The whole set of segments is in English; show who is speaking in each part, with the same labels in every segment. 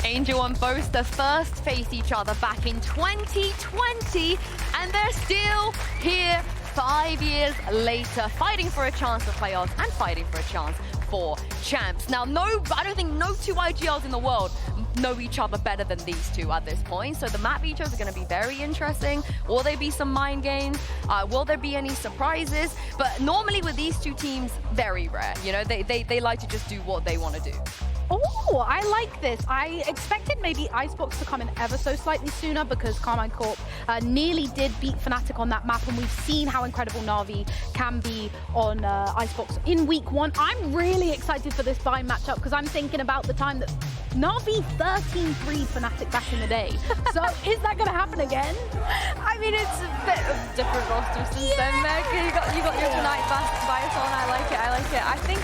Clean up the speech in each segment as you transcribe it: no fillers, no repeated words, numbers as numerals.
Speaker 1: Angel and Boaster first faced each other back in 2020, and they're still here 5 years later, fighting for a chance to playoffs and fighting for a chance for champs. Now, I don't think no two IGLs in the world know each other better than these two at this point. So the map vetoes are going to be very interesting. Will there be some mind games? Will there be any surprises? But normally with these two teams, very rare. You know, they like to just do what they want to do.
Speaker 2: Oh, I like this. I expected maybe Icebox to come in ever so slightly sooner because Carmine Corp nearly did beat Fnatic on that map, and we've seen how incredible Na'Vi can be on Icebox in week 1. I'm really excited for this Bind matchup because I'm thinking about the time that Na'Vi 13-3 Fnatic back in the day. So is that going to happen again?
Speaker 3: I mean, it's a bit of different rosters since then, Meg. You got your tonight bias on. I like it. I think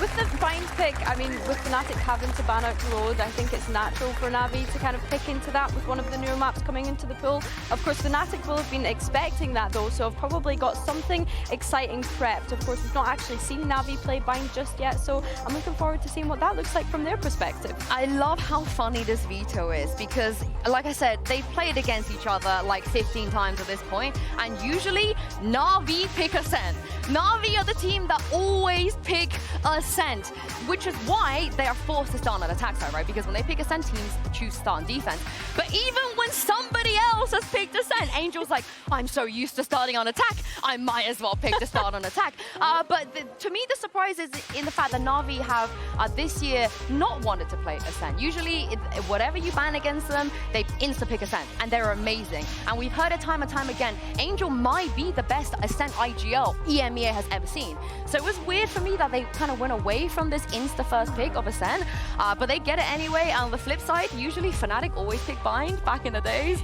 Speaker 3: with the Bind pick, I mean, with Fnatic having to ban out Road, I think it's natural for Navi to kind of pick into that with one of the newer maps coming into the pool. Of course, Fnatic will have been expecting that though, so I've probably got something exciting prepped. Of course, we've not actually seen Navi play Bind just yet, so I'm looking forward to seeing what that looks like from their perspective.
Speaker 1: I love how funny this veto is because, like I said, they've played against each other like 15 times at this point, and usually Na'Vi pick Ascent. Na'Vi are the team that always pick Ascent, which is why they are forced to start on attack side, right? Because when they pick Ascent, teams choose start on defense. But even when somebody else has picked Ascent, Angel's like, I'm so used to starting on attack, I might as well pick to start on attack. To me, the surprise is in the fact that Na'Vi have this year not wanted to play Ascent. Usually, whatever you ban against them, they insta-pick Ascent, and they're amazing. And we've heard it time and time again, Angel might be the best Ascent IGL EMEA has ever seen. So it was weird for me that they kind of went away from this insta-first pick of Ascent, but they get it anyway. And on the flip side, usually Fnatic always pick Bind back in the days.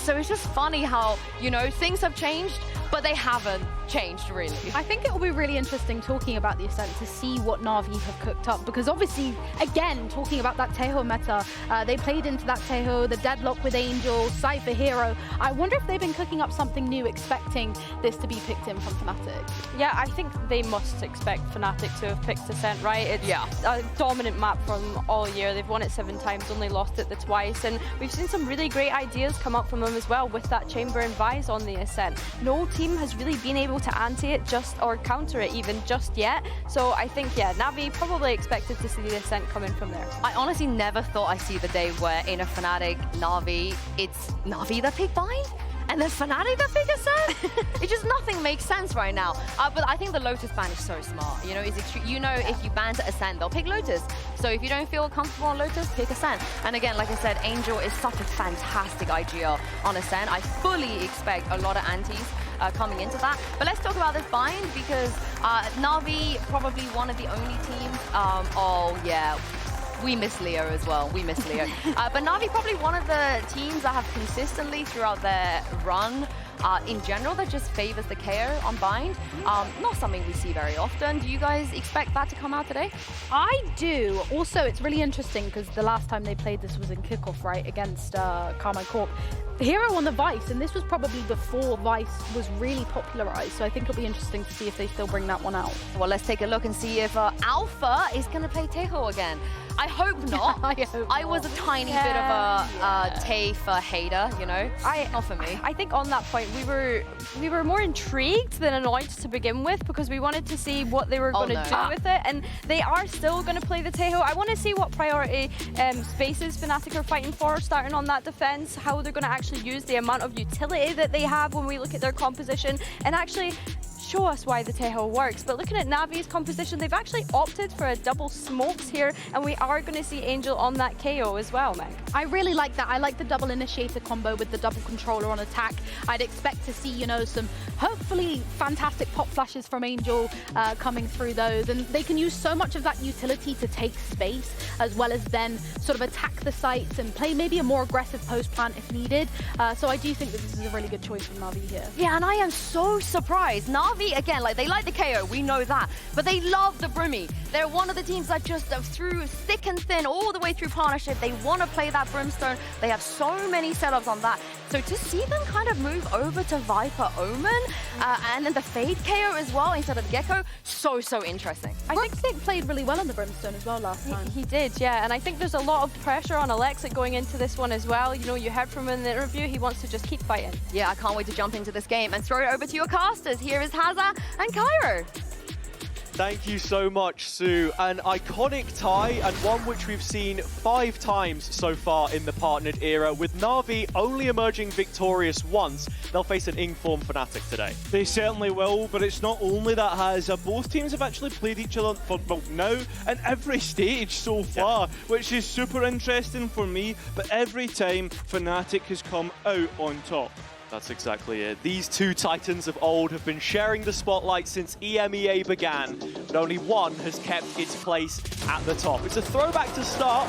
Speaker 1: So it's just funny how, you know, things have changed, but they haven't changed really.
Speaker 2: I think it will be really interesting talking about the Ascent to see what Na'Vi have cooked up, because obviously, again, talking about that Taeho meta, they played into that Taeho, the deadlock with Angel, Cypher Hero. I wonder if they've been cooking up something new, expecting this to be picked in from Fnatic.
Speaker 3: Yeah, I think they must expect Fnatic to have picked Ascent, right? It's a dominant map from all year. They've won it 7 times, only lost it twice, and we've seen some really great ideas come up from them as well with that Chamber and Vise on the Ascent. No team has really been able to anti it or counter it even just yet. So I think, yeah, Navi probably expected to see the Ascent coming from there.
Speaker 1: I honestly never thought I'd see the day where in a Fnatic Na'Vi, it's Na'Vi that pick Bind? And then Fnatic that pick Ascent? It just nothing makes sense right now. But I think the Lotus ban is so smart. You know, if you ban to Ascent, they'll pick Lotus. So if you don't feel comfortable on Lotus, pick Ascent. And again, like I said, Angel is such a fantastic IGL on Ascent. I fully expect a lot of antis coming into that. But let's talk about this Bind because Na'Vi probably one of the only teams. Oh yeah. We miss Leo as well. We miss Leo. But Na'Vi probably one of the teams that have consistently throughout their run in general that just favors the KO on Bind. Not something we see very often. Do you guys expect that to come out today?
Speaker 2: I do. Also, it's really interesting because the last time they played this was in kickoff, right, against Carmine Corp. Hero on the Vice, and this was probably before Vice was really popularized, so I think it'll be interesting to see if they still bring that one out.
Speaker 1: Well, let's take a look and see if Alpha is going to play Taeho again. I hope not. I was a tiny bit of a Taeho hater, you know. Not for me.
Speaker 3: I think on that point we were more intrigued than annoyed to begin with because we wanted to see what they were going to do with it, and they are still going to play the Taeho. I want to see what priority spaces Fnatic are fighting for, starting on that defense, how they're going to actually use the amount of utility that they have when we look at their composition, and actually show us why the Taeho works. But looking at Navi's composition, they've actually opted for a double smokes here, and we are going to see Angel on that KO as well, Meg.
Speaker 2: I really like that. I like the double initiator combo with the double controller on attack. I'd expect to see, you know, some hopefully fantastic pop flashes from Angel coming through those, and they can use so much of that utility to take space as well as then sort of attack the sites and play maybe a more aggressive post plant if needed. So I do think that this is a really good choice from Navi here.
Speaker 1: Yeah, and I am so surprised. Navi, again, like they like the KO, we know that, but they love the Brimmy. They're one of the teams that just through thick and thin, all the way through partnership, they want to play that Brimstone. They have so many setups on that. So to see them kind of move over to Viper Omen and then the Fade KO as well instead of Gecko, so interesting.
Speaker 2: I think they played really well on the Brimstone as well last time.
Speaker 3: He did, yeah, and I think there's a lot of pressure on Alexic going into this one as well. You know, you heard from him in the interview, he wants to just keep fighting.
Speaker 1: Yeah, I can't wait to jump into this game and throw it over to your casters. Here is Haza and Cairo.
Speaker 4: Thank you so much, Sue. An iconic tie and one which we've seen 5 times so far in the partnered era, with Na'Vi only emerging victorious once. They'll face an in-form Fnatic today.
Speaker 5: They certainly will, but it's not only that, Haza. Both teams have actually played each other for, well, now in every stage so far, which is super interesting for me, but every time Fnatic has come out on top.
Speaker 4: That's exactly it. These two titans of old have been sharing the spotlight since EMEA began, but only one has kept its place at the top. It's a throwback to start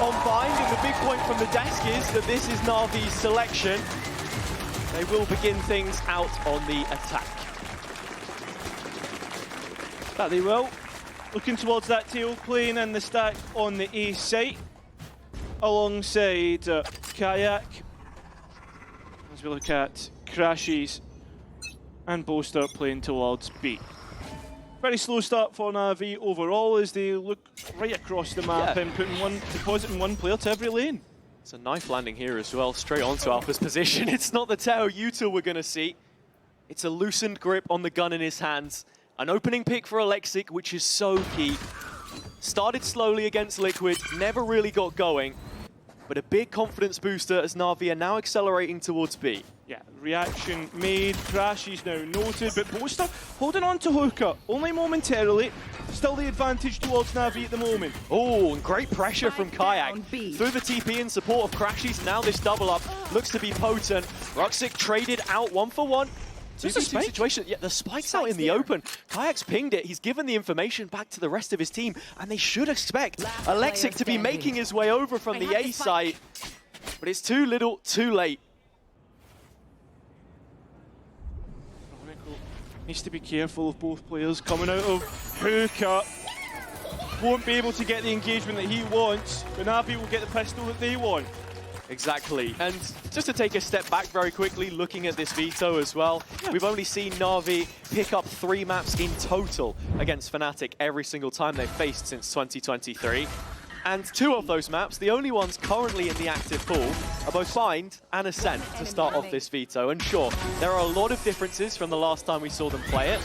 Speaker 4: on Bind, and the big point from the desk is that this is Na'Vi's selection. They will begin things out on the attack.
Speaker 5: That they will. Looking towards that tail plane and the stack on the A site, alongside Kayak. As we look at Crashes and Boaster playing towards B. Very slow start for Na'Vi overall as they look right across the map and depositing one player to every lane.
Speaker 4: It's a knife landing here as well, straight onto Alpha's position. It's not the Teo Yuta we're going to see. It's a loosened grip on the gun in his hands. An opening pick for Alexic, which is so key. Started slowly against Liquid, never really got going. But a big confidence booster as Na'Vi are now accelerating towards B.
Speaker 5: Yeah, reaction made, Crashes now noted, but Boaster holding on to Hookah, only momentarily. Still the advantage towards Na'Vi at the moment.
Speaker 4: Oh, and great pressure from Kayak. Through the TP in support of Crashes, now this double up looks to be potent. Ruxic traded out 1-for-1.
Speaker 5: Just a spike?
Speaker 4: Situation. Yeah, the spike's out in the open. Kayak's pinged it. He's given the information back to the rest of his team, and they should expect Alexic to be making his way over from the A site. But it's too little, too late.
Speaker 5: Needs to be careful of both players coming out of Hookah. Won't be able to get the engagement that he wants, but Na'Vi will get the pistol that they want.
Speaker 4: Exactly, and just to take a step back very quickly, looking at this veto as well, we've only seen Na'Vi pick up 3 maps in total against Fnatic every single time they've faced since 2023. And 2 of those maps, the only ones currently in the active pool, are both Bind and Ascent to start off this veto. And sure, there are a lot of differences from the last time we saw them play it.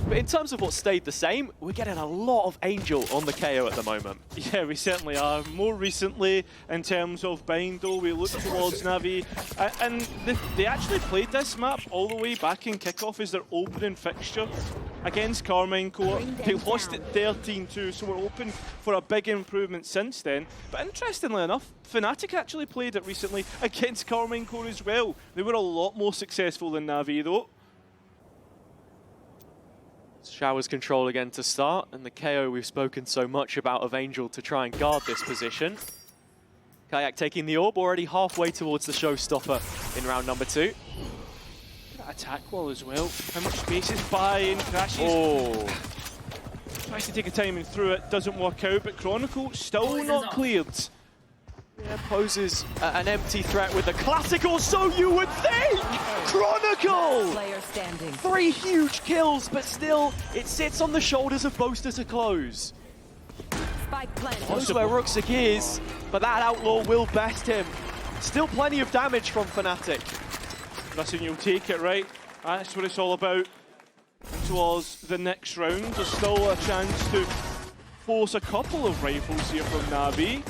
Speaker 4: But in terms of what stayed the same, we're getting a lot of Angel on the KO at the moment.
Speaker 5: Yeah, we certainly are. More recently, in terms of Bind, though, we look towards Na'Vi. And they actually played this map all the way back in kickoff as their opening fixture against Carmine Core. They lost it 13-2, so we're open for a big improvement since then. But interestingly enough, Fnatic actually played it recently against Carmine Core as well. They were a lot more successful than Na'Vi, though.
Speaker 4: Showers control again to start, and the KO we've spoken so much about of Angel to try and guard this position. Kayak taking the orb, already halfway towards the showstopper in round number 2.
Speaker 5: That attack wall as well. How much space is buying, Crashes.
Speaker 4: Oh.
Speaker 5: Tries to take a timing through it, doesn't work out, but Chronicle still not cleared.
Speaker 4: Yeah, poses an empty threat with a classical, so you would think! Chronicle! 3 huge kills, but still, it sits on the shoulders of Boaster to close. Knows where Ruxic is, but that Outlaw will best him. Still plenty of damage from Fnatic.
Speaker 5: Listen, you'll take it, right? That's what it's all about. And towards the next round, there's still a chance to force a couple of rifles here from Na'Vi.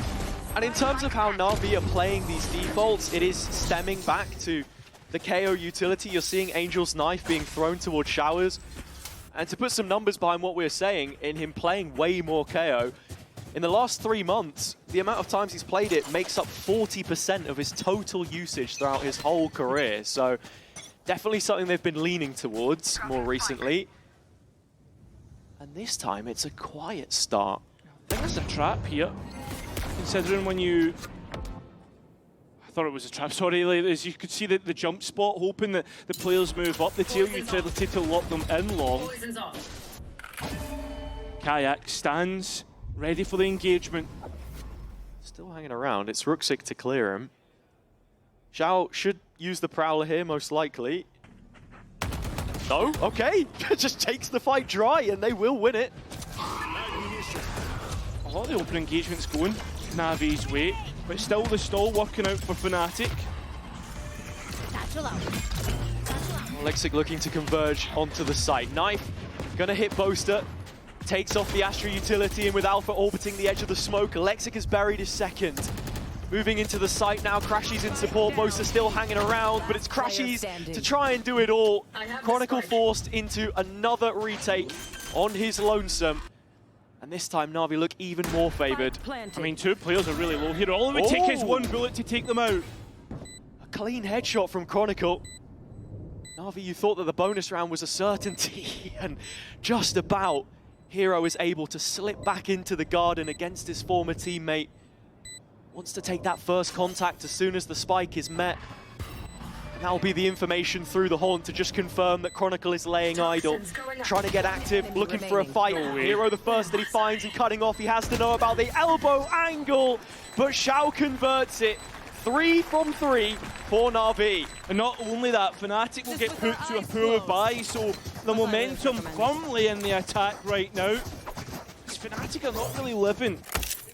Speaker 4: And in terms of how Na'Vi are playing these defaults, it is stemming back to the KO utility. You're seeing Angel's knife being thrown towards Showers. And to put some numbers behind what we're saying, in him playing way more KO, in the last 3 months, the amount of times he's played it makes up 40% of his total usage throughout his whole career. So definitely something they've been leaning towards more recently. And this time, it's a quiet start.
Speaker 5: I think that's a trap here. Considering when you... I thought it was a trap, sorry, as you could see the jump spot, hoping that the players move up the tail utility to lock them in long. Kayak stands, ready for the engagement.
Speaker 4: Still hanging around, it's Ruxic to clear him. Zhao should use the Prowler here, most likely. No? Okay. Just takes the fight dry, and they will win it.
Speaker 5: A lot of the open engagements going Navi's way, but still the stall working out for Fnatic.
Speaker 4: Lexic looking to converge onto the site. Knife gonna hit Boaster. Takes off the Astra utility, and with Alpha orbiting the edge of the smoke, Lexic has buried his second. Moving into the site now, Crashy's in support, Boaster still hanging around, but it's Crashy's to try and do it all. Chronicle forced into another retake on his lonesome. And this time, Na'Vi look even more favoured.
Speaker 5: I mean, 2 players are really low here. All it would take is 1 bullet to take them out.
Speaker 4: A clean headshot from Chronicle. Na'Vi, you thought that the bonus round was a certainty, and just about, Hero is able to slip back into the garden against his former teammate. Wants to take that first contact as soon as the spike is met. And that will be the information through the haunt to just confirm that Chronicle is laying idle. Trying to get active, looking for a fight. Hero the first that he finds and cutting off. He has to know about the elbow angle, but Xiao converts it. 3 from 3 for Na'Vi.
Speaker 5: And not only that, Fnatic will get put to a poor bye, so the momentum firmly in the attack right now. Fnatic are not really living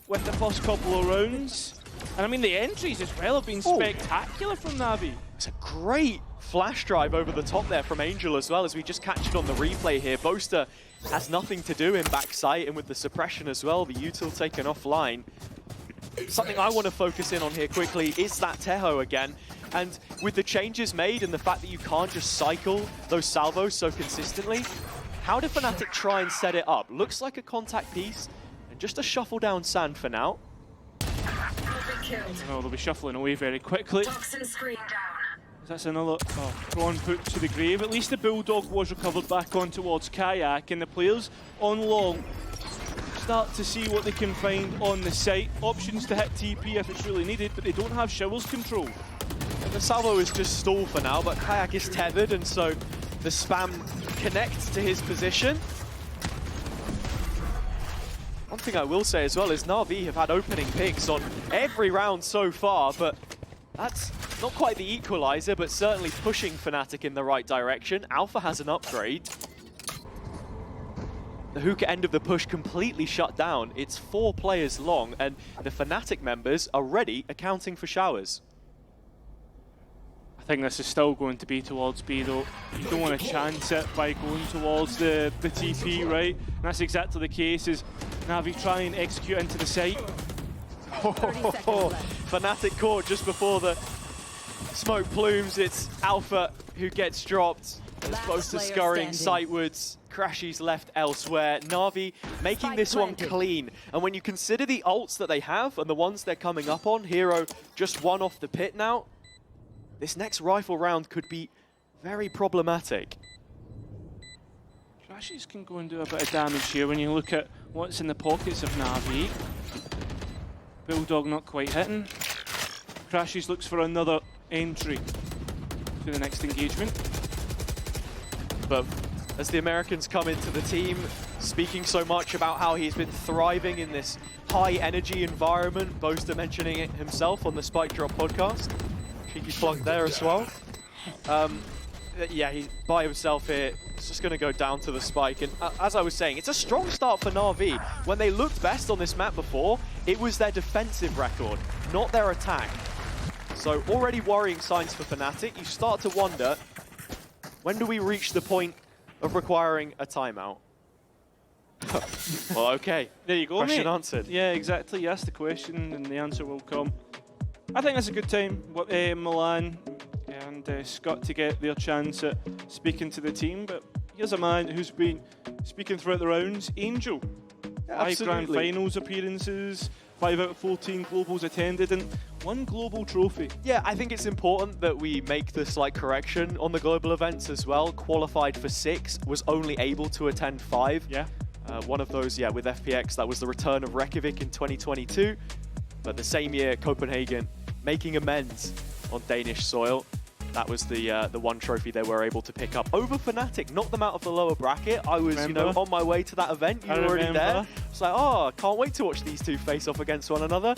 Speaker 5: with the first couple of rounds. And I mean, the entries as well have been spectacular from Na'Vi.
Speaker 4: It's a great flash drive over the top there from Angel as well, as we just catch it on the replay here. Boaster has nothing to do in backside, and with the suppression as well, the util taken offline. Something I want to focus in on here quickly is that Teho again. And with the changes made and the fact that you can't just cycle those salvos so consistently, how do Fnatic try and set it up? Looks like a contact piece and just a shuffle down sand for now.
Speaker 5: Oh, they'll be shuffling away very quickly. That's another prawn put to the grave. At least the Bulldog was recovered back on towards Kayak, and the players on long start to see what they can find on the site. Options to hit TP if it's really needed, but they don't have Shower's control.
Speaker 4: And the salvo is just stalled for now, but Kayak is tethered, and so the spam connects to his position. One thing I will say as well is Na'Vi have had opening picks on every round so far, but that's not quite the equalizer, but certainly pushing Fnatic in the right direction. Alpha has an upgrade. The hookah end of the push completely shut down. It's 4 players long, and the Fnatic members are ready, accounting for showers.
Speaker 5: I think this is still going to be towards B though. You don't want to chance it by going towards the TP, right? And that's exactly the case as Na'Vi try and execute into the site.
Speaker 4: Fnatic caught just before the smoke plumes. It's Alpha who gets dropped. As Boaster scurrying sightwards. Crashy's left elsewhere. Na'Vi making this one clean. And when you consider the ults that they have and the ones they're coming up on, Hero just 1 off the pit now, this next rifle round could be very problematic.
Speaker 5: Crashies can go and do a bit of damage here when you look at what's in the pockets of Na'Vi. Bulldog not quite hitting. Crashies looks for another entry to the next engagement.
Speaker 4: But as the Americans come into the team, speaking so much about how he's been thriving in this high energy environment, Boaster mentioning it himself on the Spike Drop podcast. Cheeky plug there as well. Yeah, he's by himself here. It's just going to go down to the spike. And as I was saying, it's a strong start for Na'Vi. When they looked best on this map before, it was their defensive record, not their attack. So already worrying signs for Fnatic. You start to wonder, when do we reach the point of requiring a timeout? Well, okay.
Speaker 5: There you go,
Speaker 4: Question
Speaker 5: mate.
Speaker 4: answered.
Speaker 5: Yeah, exactly. You ask the question and the answer will come. I think that's a good time, Milan and Scott, to get their chance at speaking to the team. But here's a man who's been speaking throughout the rounds, Angel.
Speaker 4: Yeah,
Speaker 5: 5 Grand Finals appearances, 5 out of 14 globals attended, and 1 global trophy.
Speaker 4: Yeah, I think it's important that we make the slight correction on the global events as well. Qualified for 6, was only able to attend 5.
Speaker 5: Yeah.
Speaker 4: One of those, yeah, with FPX, that was the return of Reykjavik in 2022. But the same year, Copenhagen, making amends on Danish soil. That was the 1 trophy they were able to pick up over Fnatic. Knocked them out of the lower bracket. I was, you know, on my way to that event. You were already there. It's like, oh, can't wait to watch these two face off against one another.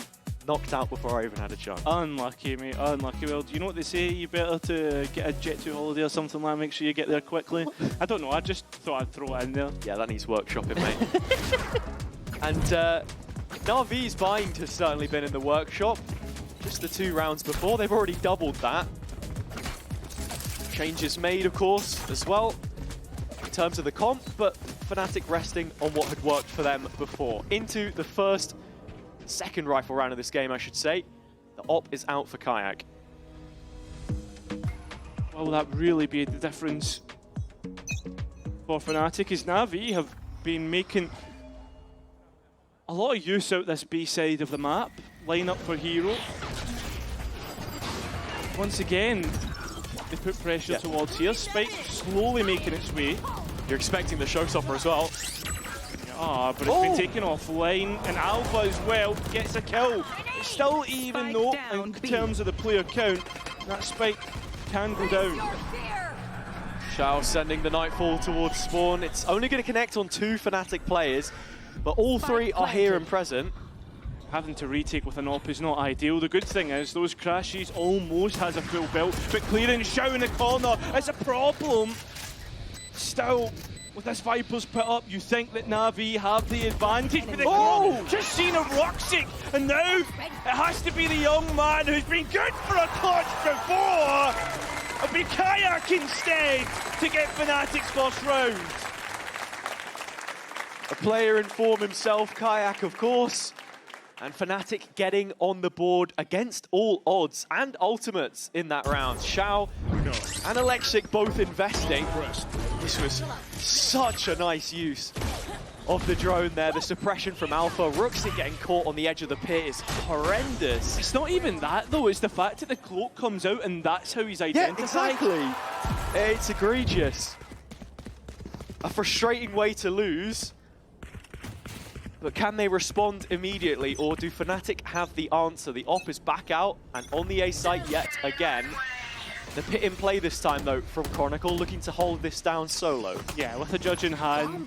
Speaker 4: knocked out before I even had a chance.
Speaker 5: Unlucky, mate, unlucky. Well, do you know what they say? You better to get a jet to holiday or something like that, make sure you get there quickly. I don't know, I just thought I'd throw it in there.
Speaker 4: Yeah, that needs workshopping, mate. And NAVI's bind has certainly been in the workshop. Just the 2 rounds before, they've already doubled that. Changes made, of course, as well, in terms of the comp, but Fnatic resting on what had worked for them before. Into the second rifle round of this game, I should say. The op is out for Kayak.
Speaker 5: Will that really be the difference for Fnatic? As NAVI have been making a lot of use out this B side of the map. Line up for Hero. Once again, they put pressure towards here. Spike slowly making its way.
Speaker 4: You're expecting the showstopper as well.
Speaker 5: Ah, but it's been taken offline, and Alpha as well gets a kill. It's still even though, in terms of the player count, that Spike can go down.
Speaker 4: Shao sending the Nightfall towards spawn. It's only going to connect on 2 Fnatic players, but all 3 are here and present.
Speaker 5: Having to retake with an op is not ideal. The good thing is those crashes almost has a full build, but clearing Shao in the corner is a problem. Still, with this Viper's put up, you think that NAVI have the advantage. But just seen a Roxic, and now it has to be the young man who's been good for a clutch before. It'll be Kayak instead to get Fnatic's first round.
Speaker 4: A player in form himself, Kayak, of course. And Fnatic getting on the board against all odds and ultimates in that round. Shao and Alexic both investing. This was such a nice use of the drone there. The suppression from Alpha. Ruxic getting caught on the edge of the pit is horrendous.
Speaker 5: It's not even that though, it's the fact that the cloak comes out and that's how he's identified.
Speaker 4: Yeah, exactly. It's egregious. A frustrating way to lose. But can they respond immediately, or do Fnatic have the answer? The op is back out and on the A site yet again. The pit in play this time, though, from Chronicle, looking to hold this down solo.
Speaker 5: Yeah, with a judge in hand,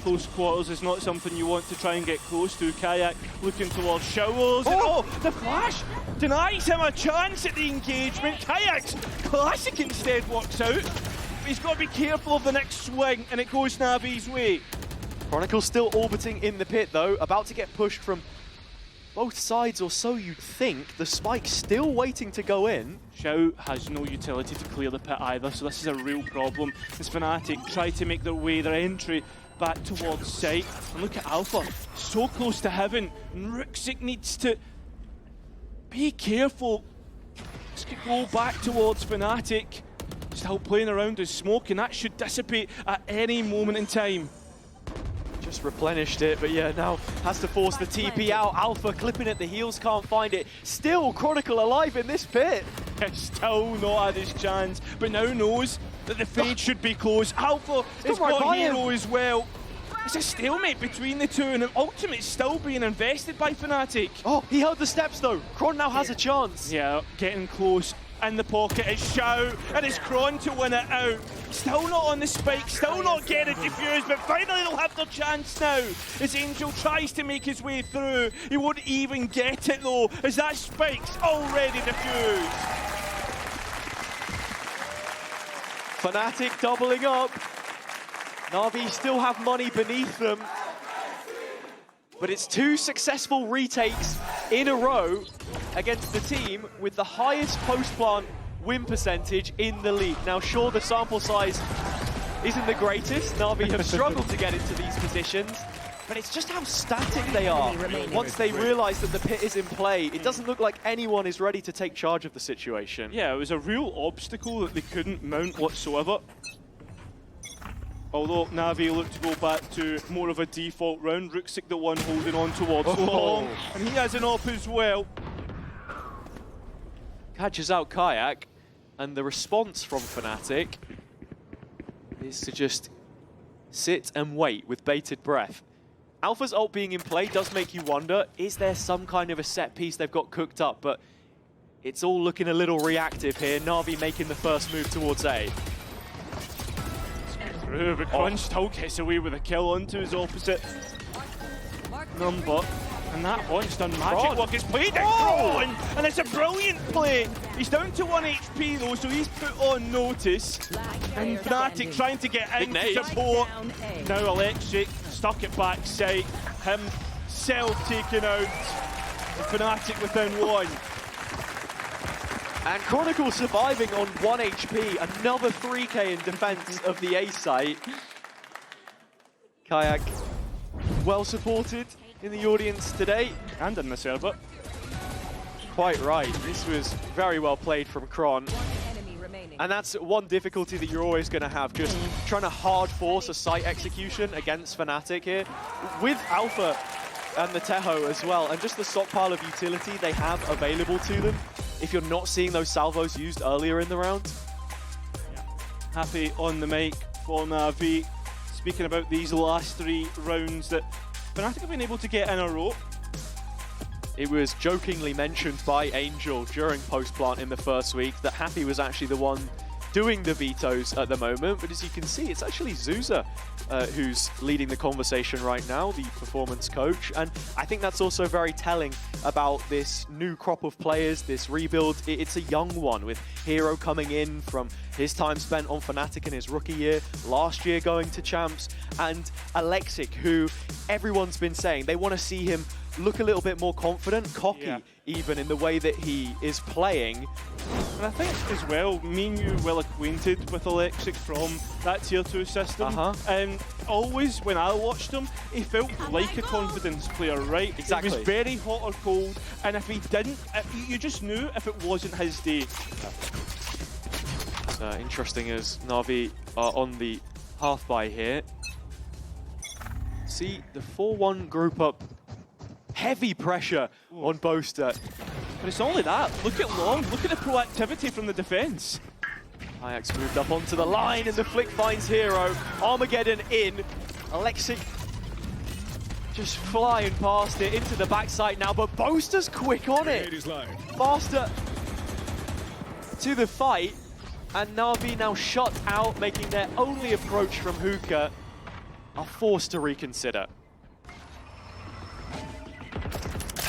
Speaker 5: close quarters is not something you want to try and get close to. Kayak looking towards Showers. Oh, the flash denies him a chance at the engagement. Kayak's classic instead works out. He's got to be careful of the next swing, and it goes Navi's way.
Speaker 4: Chronicle still orbiting in the pit, though, about to get pushed from both sides, or so you'd think. The spike's still waiting to go in.
Speaker 5: Shao has no utility to clear the pit either, so this is a real problem. As Fnatic try to make their entry back towards site. And look at Alpha, so close to heaven. And Ruxic needs to be careful. This could go back towards Fnatic. Still playing around with smoke, and that should dissipate at any moment in time.
Speaker 4: Just replenished it, but yeah, now has to force the TP out. Alpha clipping at the heels, can't find it. Still Chronicle alive in this pit.
Speaker 5: Still not had his chance, but now knows that the fade should be close. Alpha has got Hero as well. It's a stalemate between the two, and an ultimate's still being invested by Fnatic.
Speaker 4: Oh, he held the steps though. Kron now has a chance.
Speaker 5: Yeah, getting close. In the pocket is Shao, and it's Kron to win it out. Still not on the spike, still not getting defused, but finally they'll have their chance now. As Angel tries to make his way through, he won't even get it though, as that spike's already defused.
Speaker 4: Fnatic doubling up. NAVI still have money beneath them. But it's 2 successful retakes in a row against the team with the highest post-plant win percentage in the league. Now, sure, the sample size isn't the greatest. NAVI have struggled to get into these positions, but it's just how static they are. Once they realize that the pit is in play, it doesn't look like anyone is ready to take charge of the situation.
Speaker 5: Yeah, it was a real obstacle that they couldn't mount whatsoever. Although NAVI looked to go back to more of a default round, Ruxic the one holding on towards long, and he has an op as well.
Speaker 4: Catches out Kayak, and the response from Fnatic is to just sit and wait with bated breath. Alpha's ult being in play does make you wonder, is there some kind of a set piece they've got cooked up? But it's all looking a little reactive here. NAVI making the first move towards A.
Speaker 5: But Crunch still gets away with a kill onto his opposite number. And that Haunt's done magic work. It's played in Kron, and it's a brilliant play. He's down to 1 HP though, so he's put on notice. And Fnatic trying to get in to support. Now Electric stuck at backside. Himself taken out. Fnatic within 1.
Speaker 4: And Chronicle surviving on 1 HP. Another 3k in defense of the A site. Kayak well supported in the audience today.
Speaker 5: And in the server.
Speaker 4: Quite right. This was very well played from Kron. And that's one difficulty that you're always going to have, just trying to hard force a site execution against Fnatic here. With Alpha and the Teho as well, and just the stockpile of utility they have available to them, if you're not seeing those salvos used earlier in the round.
Speaker 5: Happy on the mic for NAVI, speaking about these last 3 rounds that Fnatic have been able to get in a row.
Speaker 4: It was jokingly mentioned by Angel during post-plant in the first week that Happy was actually the one doing the vetoes at the moment, but as you can see, it's actually Zuza who's leading the conversation right now, the performance coach, and I think that's also very telling about this new crop of players, this rebuild. It's a young one with Hero coming in from his time spent on Fnatic in his rookie year, last year going to Champs, and Alexic, who everyone's been saying they want to see him look a little bit more confident, cocky, even in the way that he is playing.
Speaker 5: And I think as well, me and you well acquainted with Alexic from that Tier 2 system. And always when I watched him, he felt like a confidence player, right?
Speaker 4: Exactly.
Speaker 5: He was very hot or cold, and if he didn't, you just knew if it wasn't his day.
Speaker 4: Interesting as Na'Vi are on the half buy here. See the 4-1 group up. Heavy pressure on Boaster.
Speaker 5: But it's only that. Look at Long. Look at the proactivity from the defense.
Speaker 4: Ajax moved up onto the line and the flick finds Hero. Armageddon in. Alexic just flying past it into the backside now, but Boaster's quick on it. Faster to the fight. And Na'Vi now shut out, making their only approach from Hookah, are forced to reconsider.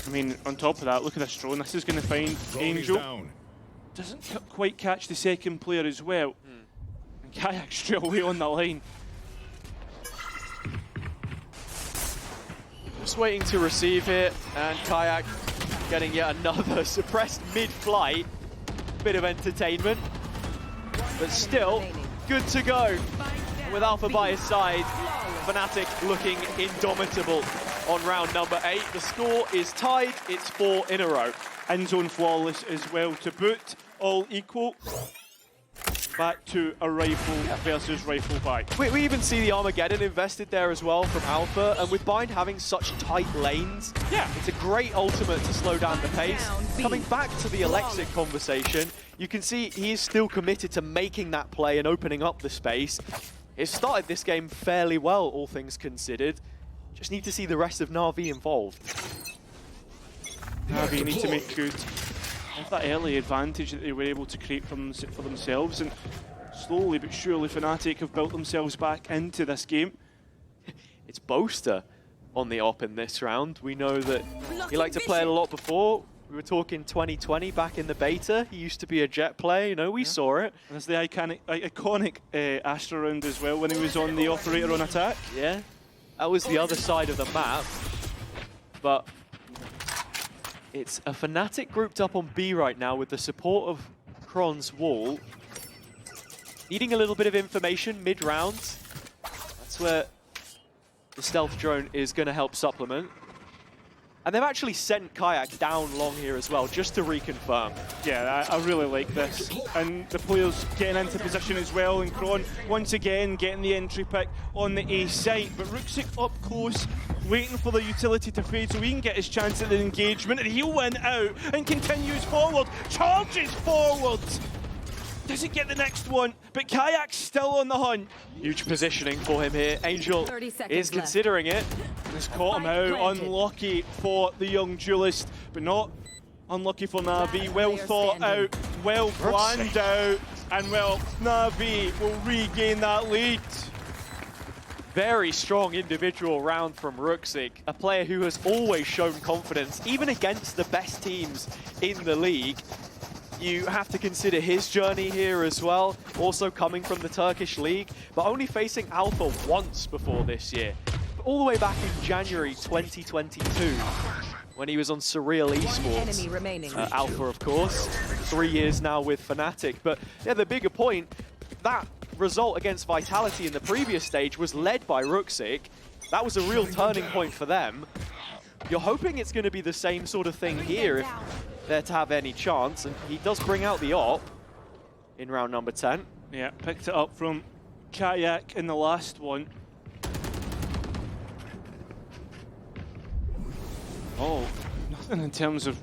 Speaker 5: I mean, on top of that, look at this drone. This is going to find Angel. Doesn't quite catch the second player as well. And Kayak straight away on the line.
Speaker 4: Just waiting to receive it, and Kayak getting yet another suppressed mid-flight. Bit of entertainment, but still good to go. With Alpha by his side, Fnatic looking indomitable on round number 8. The score is tied, it's 4 in a row.
Speaker 5: End zone flawless as well to boot, all equal. Back to a rifle versus rifle buy.
Speaker 4: We even see the Armageddon invested there as well from Alpha, and with Bind having such tight lanes, it's a great ultimate to slow down the pace. Coming back to the Alexic conversation, you can see he is still committed to making that play and opening up the space. It started this game fairly well, all things considered. Just need to see the rest of Na'Vi involved.
Speaker 5: Na'Vi need to make good of that early advantage that they were able to create for themselves, and slowly but surely Fnatic have built themselves back into this game.
Speaker 4: It's Boaster on the op in this round. We know that he liked to play it a lot before. We were talking 2020 back in the beta. He used to be a jet player, you know, we saw it.
Speaker 5: There's the iconic Astra round as well when he was on the operator on attack.
Speaker 4: Yeah, that was the other side of the map. But it's a Fnatic grouped up on B right now with the support of Kron's wall. Needing a little bit of information mid-round. That's where the stealth drone is going to help supplement. And they've actually sent Kayak down long here as well, just to reconfirm.
Speaker 5: Yeah, I really like this. And the players getting into position as well, and Kron once again getting the entry pick on the A site. But Rooksik up close, waiting for the utility to fade so he can get his chance at the engagement, and he'll win out and continues forward, charges forward. Doesn't get the next one, but Kayak's still on the hunt.
Speaker 4: Huge positioning for him here. Angel is considering it.
Speaker 5: Has caught him out. Unlucky for the young duelist, but not unlucky for Na'Vi. Well thought out, well planned out, and well, Na'Vi will regain that lead.
Speaker 4: Very strong individual round from Ruxic, a player who has always shown confidence, even against the best teams in the league. You have to consider his journey here as well, also coming from the Turkish league, but only facing Alpha once before this year. All the way back in January 2022, when he was on Surreal Esports. Alpha, of course. 3 years now with Fnatic. But yeah, the bigger point, that result against Vitality in the previous stage was led by Ruxic. That was a real turning point for them. You're hoping it's going to be the same sort of thing here if they're to have any chance. And he does bring out the op in round number 10.
Speaker 5: Yeah, picked it up from Kayak in the last one. Oh, nothing in terms of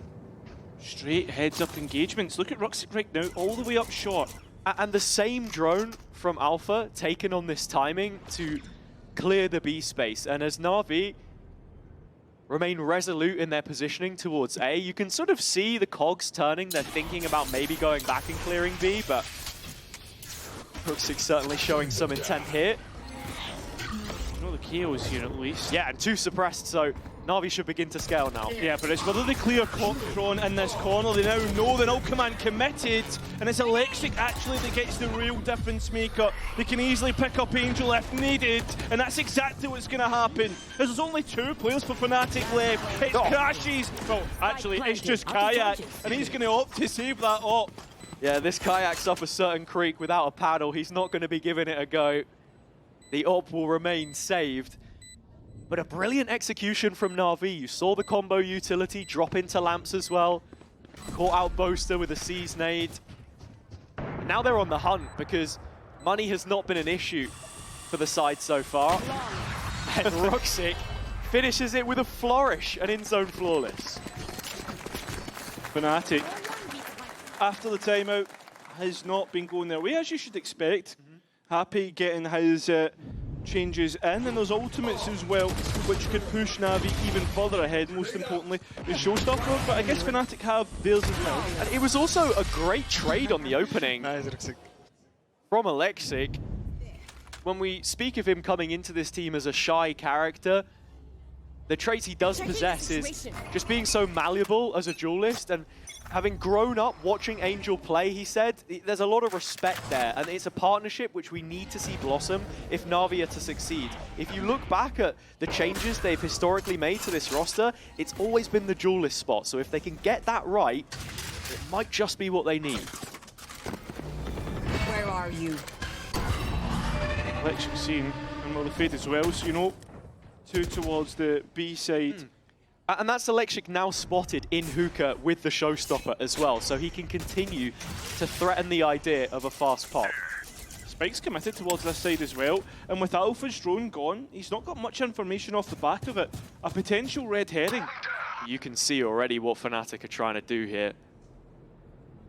Speaker 5: straight heads-up engagements. Look at Ruxic right now, all the way up short.
Speaker 4: And the same drone from Alpha taken on this timing to clear the B space. And as NAVI remain resolute in their positioning towards A, you can sort of see the cogs turning. They're thinking about maybe going back and clearing B, but Ruxic certainly showing some intent here.
Speaker 5: No, the KO's here at least.
Speaker 4: Yeah, and 2 suppressed, so NAVI should begin to scale now.
Speaker 5: Yeah, but it's whether they clear Kron in this corner. They now know the null command committed, and it's Electric actually that gets the real difference maker. They can easily pick up Angel if needed, and that's exactly what's going to happen. There's only 2 players for Fnatic left. It's Crashes. Well, actually, it's just Kayak, and he's going to opt to save that op.
Speaker 4: Yeah, this Kayak's up a certain creek without a paddle. He's not going to be giving it a go. The op will remain saved. But a brilliant execution from NAVI. You saw the combo utility drop into lamps as well. Caught out Boaster with a Seize nade. Now they're on the hunt because money has not been an issue for the side so far. And Ruxic finishes it with a flourish, an in-zone flawless.
Speaker 5: Fnatic, after the timeout, has not been going their way, as you should expect. Happy getting his changes in, and those ultimates as well, which could push NAVI even further ahead, most importantly, the showstopper, but I guess Fnatic have theirs as well.
Speaker 4: And it was also a great trade on the opening from Alexic. When we speak of him coming into this team as a shy character, the traits he does possess is just being so malleable as a duelist, and having grown up watching Angel play, he said, there's a lot of respect there, and it's a partnership which we need to see blossom if NAVI are to succeed. If you look back at the changes they've historically made to this roster, it's always been the duelist spot, so if they can get that right, it might just be what they need.
Speaker 6: Where are you?
Speaker 5: Electric scene, and will the fade as well, so you know, 2 towards the B side.
Speaker 4: And that's Electric now spotted in hookah with the showstopper as well, so he can continue to threaten the idea of a fast pop.
Speaker 5: Spike's committed towards this side as well, and with Alpha's drone gone, he's not got much information off the back of it. A potential red herring.
Speaker 4: You can see already what Fnatic are trying to do here.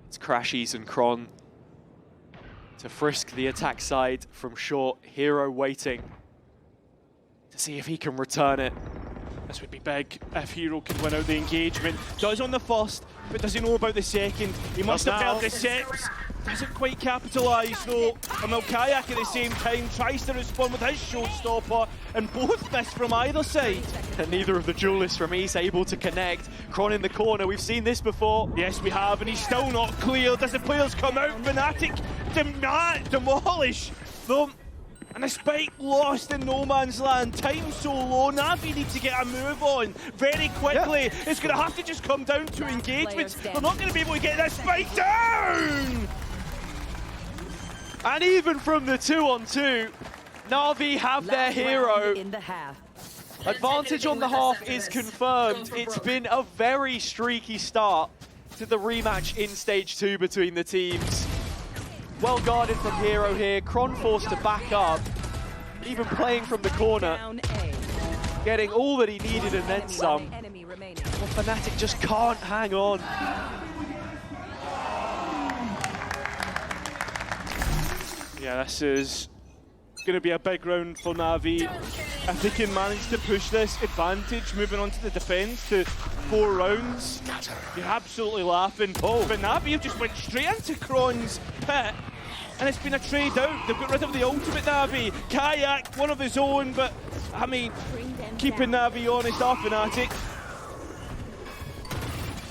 Speaker 4: It's Crashies and Kron to frisk the attack side from short. Hero waiting to see if he can return it.
Speaker 5: This would be big if Hero could win out the engagement. Does on the first, but does he know about the second? He must have heard the sets. Doesn't quite capitalise though. And while Kayak at the same time tries to respond with his showstopper, and both miss from either side.
Speaker 4: And neither of the duelists from East able to connect. Kron in the corner, we've seen this before.
Speaker 5: Yes, we have, and he's still not clear. Does the players come out? Fnatic demolish them. And a Spike lost in no man's land. Time so low. NAVI need to get a move on very quickly. Yeah. It's going to have to just come down to engagements. They're not going to be able to get that Spike down.
Speaker 4: And even from the 2-on-2, NAVI have their hero. Advantage on the half is confirmed. It's been a very streaky start to the rematch in Stage 2 between the teams. Well guarded from Hero here. Kron forced to back up. Even playing from the corner. Getting all that he needed and then some. Well, Fnatic just can't hang on.
Speaker 5: Yeah, this is going to be a big round for NAVI. If they can manage to push this advantage, moving on to the defense to 4 rounds, you're absolutely laughing. Oh, but NAVI have just went straight into Kron's pit. And it's been a trade out. They've got rid of the ultimate Navi. Kayak, one of his own, but I mean, keeping Navi honest are Fnatic.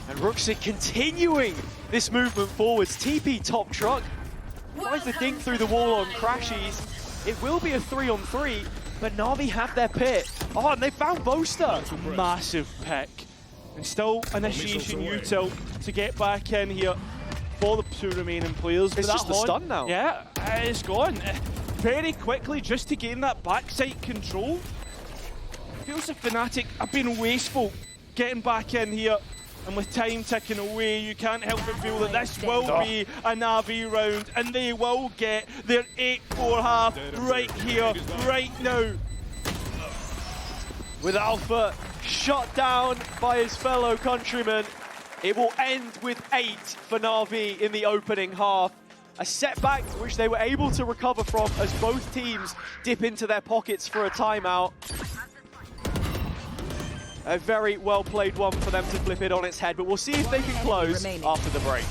Speaker 4: And Ruxik continuing this movement forwards. TP top truck. Tries to dink through the wall on Crashies. It will be a 3-on-3, but Na'Vi have their pit. Oh, and they found Boaster.
Speaker 5: Massive pick. And still initiation util to get back in here for the two remaining players.
Speaker 4: It's just the stun now.
Speaker 5: Yeah, it's gone. Very quickly, just to gain that backside control. Feels like Fnatic have been wasteful getting back in here. And with time ticking away, you can't help but feel that this will be a Na'Vi round, and they will get their 8-4 half right here, right now.
Speaker 4: With Alpha shot down by his fellow countrymen, it will end with 8 for Na'Vi in the opening half. A setback which they were able to recover from as both teams dip into their pockets for a timeout. A very well-played one for them to flip it on its head, but we'll see if they can close after the break.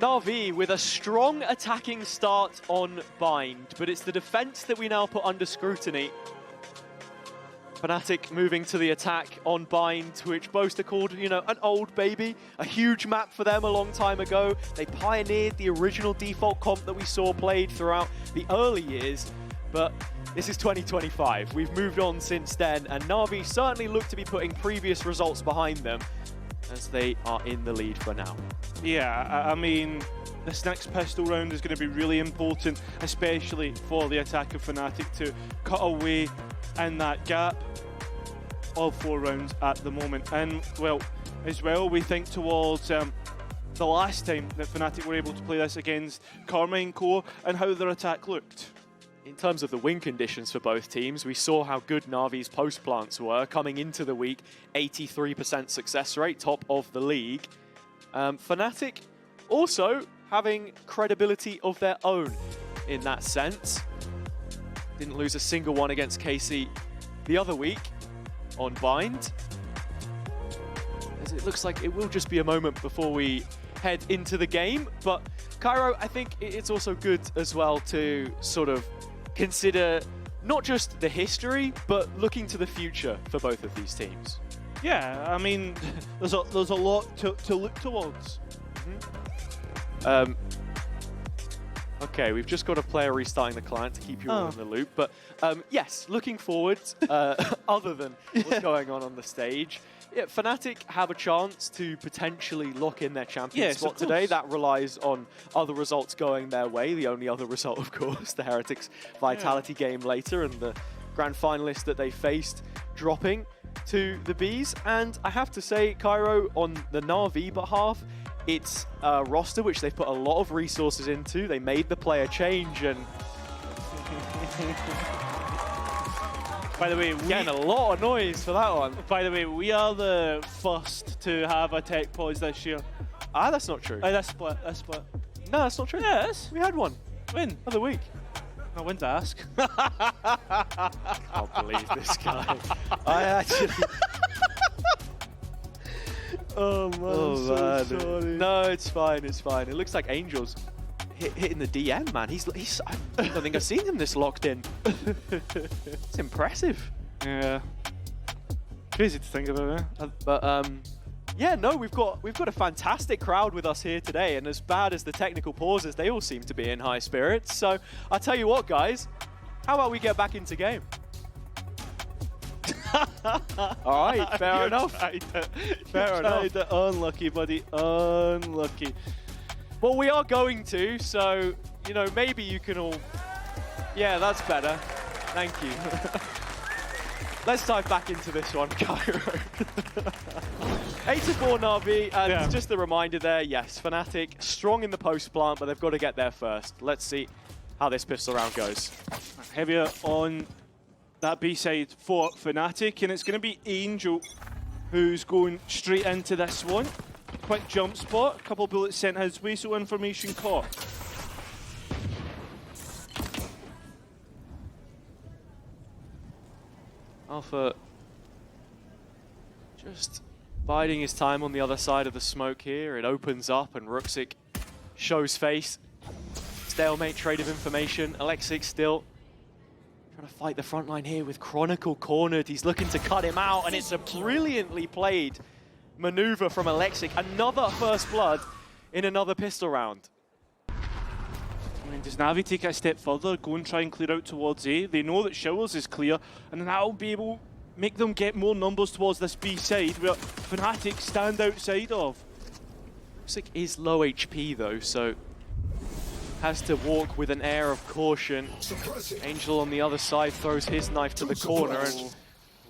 Speaker 4: Na'Vi with a strong attacking start on Bind, but it's the defense that we now put under scrutiny. Fnatic moving to the attack on Bind, which Boaster called, you know, an old baby. A huge map for them a long time ago. They pioneered the original default comp that we saw played throughout the early years, but this is 2025. We've moved on since then, and Na'Vi certainly look to be putting previous results behind them as they are in the lead for now.
Speaker 5: Yeah, I mean, this next pistol round is going to be really important, especially for the attack of Fnatic to cut away in that gap of 4 rounds at the moment. And, well, as well, we think towards the last time that Fnatic were able to play this against Carmine Core and how their attack looked.
Speaker 4: In terms of the win conditions for both teams, we saw how good Navi's post plants were coming into the week. 83% success rate, top of the league. Fnatic also having credibility of their own in that sense. Didn't lose a single one against KC the other week on Bind. As it looks like it will just be a moment before we head into the game. But Cairo, I think it's also good as well to sort of consider not just the history, but looking to the future for both of these teams.
Speaker 5: Yeah, I mean, there's a lot to look towards.
Speaker 4: Mm-hmm. Okay, we've just got a player restarting the client to keep you all in the loop. But yes, looking forward, other than what's going on the stage, yeah, Fnatic have a chance to potentially lock in their champion spot today. That relies on other results going their way. The only other result, of course, the Heretics Vitality game later and the grand finalist that they faced dropping to the Bees. And I have to say, Cairo, on the Na'Vi behalf, it's a roster which they've put a lot of resources into. They made the player change and...
Speaker 5: By the way,
Speaker 4: getting a lot of noise for that one.
Speaker 5: By the way, we are the first to have a tech pause this year.
Speaker 4: Ah, that's not true.
Speaker 5: That's split.
Speaker 4: No, that's not true.
Speaker 5: Yes.
Speaker 4: We had one.
Speaker 5: When?
Speaker 4: Other week.
Speaker 5: I went to ask.
Speaker 4: I can't believe this guy. I actually...
Speaker 5: Oh man, I'm so sorry.
Speaker 4: No, it's fine, it's fine. It looks like Angel's hitting the DM, man. I don't think I've seen him this locked in. It's impressive.
Speaker 5: Yeah. Crazy to think about, eh?
Speaker 4: But yeah, no, we've got a fantastic crowd with us here today, and as bad as the technical pauses, they all seem to be in high spirits. So I'll tell you what, guys, how about we get back into game? All right, fair enough. Fair enough.
Speaker 5: Unlucky, buddy. Unlucky.
Speaker 4: Well, we are going to, so, you know, maybe you can all... Yeah, that's better. Thank you. Let's dive back into this one, Cairo. 8-4 Na'Vi, and just a reminder there, yes, Fnatic strong in the post plant, but they've got to get there first. Let's see how this pistol round goes.
Speaker 5: Heavier on that B side for Fnatic, and it's going to be Angel who's going straight into this one. Quick jump spot, a couple bullets sent his way, so information caught.
Speaker 4: Alpha just biding his time on the other side of the smoke here. It opens up and Ruxic shows face. Stalemate trade of information. Alexic still trying to fight the front line here with Chronicle cornered. He's looking to cut him out, and it's a brilliantly played maneuver from Alexic. Another first blood in another pistol round.
Speaker 5: I mean, does Navi take it a step further, go and try and clear out towards A? They know that Showers is clear, and that'll be able to make them get more numbers towards this B side, where Fnatic stand outside of.
Speaker 4: Ruxic is low HP though, so has to walk with an air of caution. Angel on the other side throws his knife to the corner and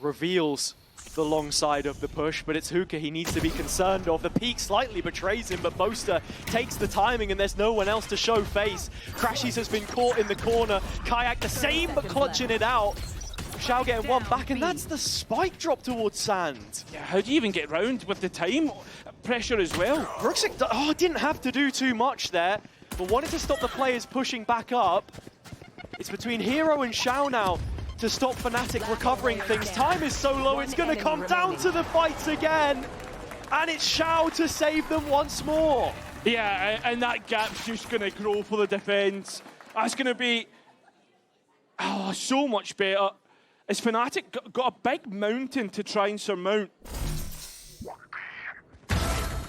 Speaker 4: reveals the long side of the push, but it's Hookah he needs to be concerned of. The peak slightly betrays him, but Boaster takes the timing and there's no one else to show face. Crashies has been caught in the corner. Kayak the same, but clutching it out. Shao getting one back, and that's the spike drop towards Sand.
Speaker 5: Yeah, how do you even get round with the time pressure as well?
Speaker 4: Ruxic didn't have to do too much there, but wanted to stop the players pushing back up. It's between Hero and Shao now to stop Fnatic recovering things. Time is so low, it's going to come down to the fights again. And it's Shao to save them once more.
Speaker 5: Yeah, and that gap's just going to grow for the defense. That's going to be so much better. As Fnatic got a big mountain to try and surmount.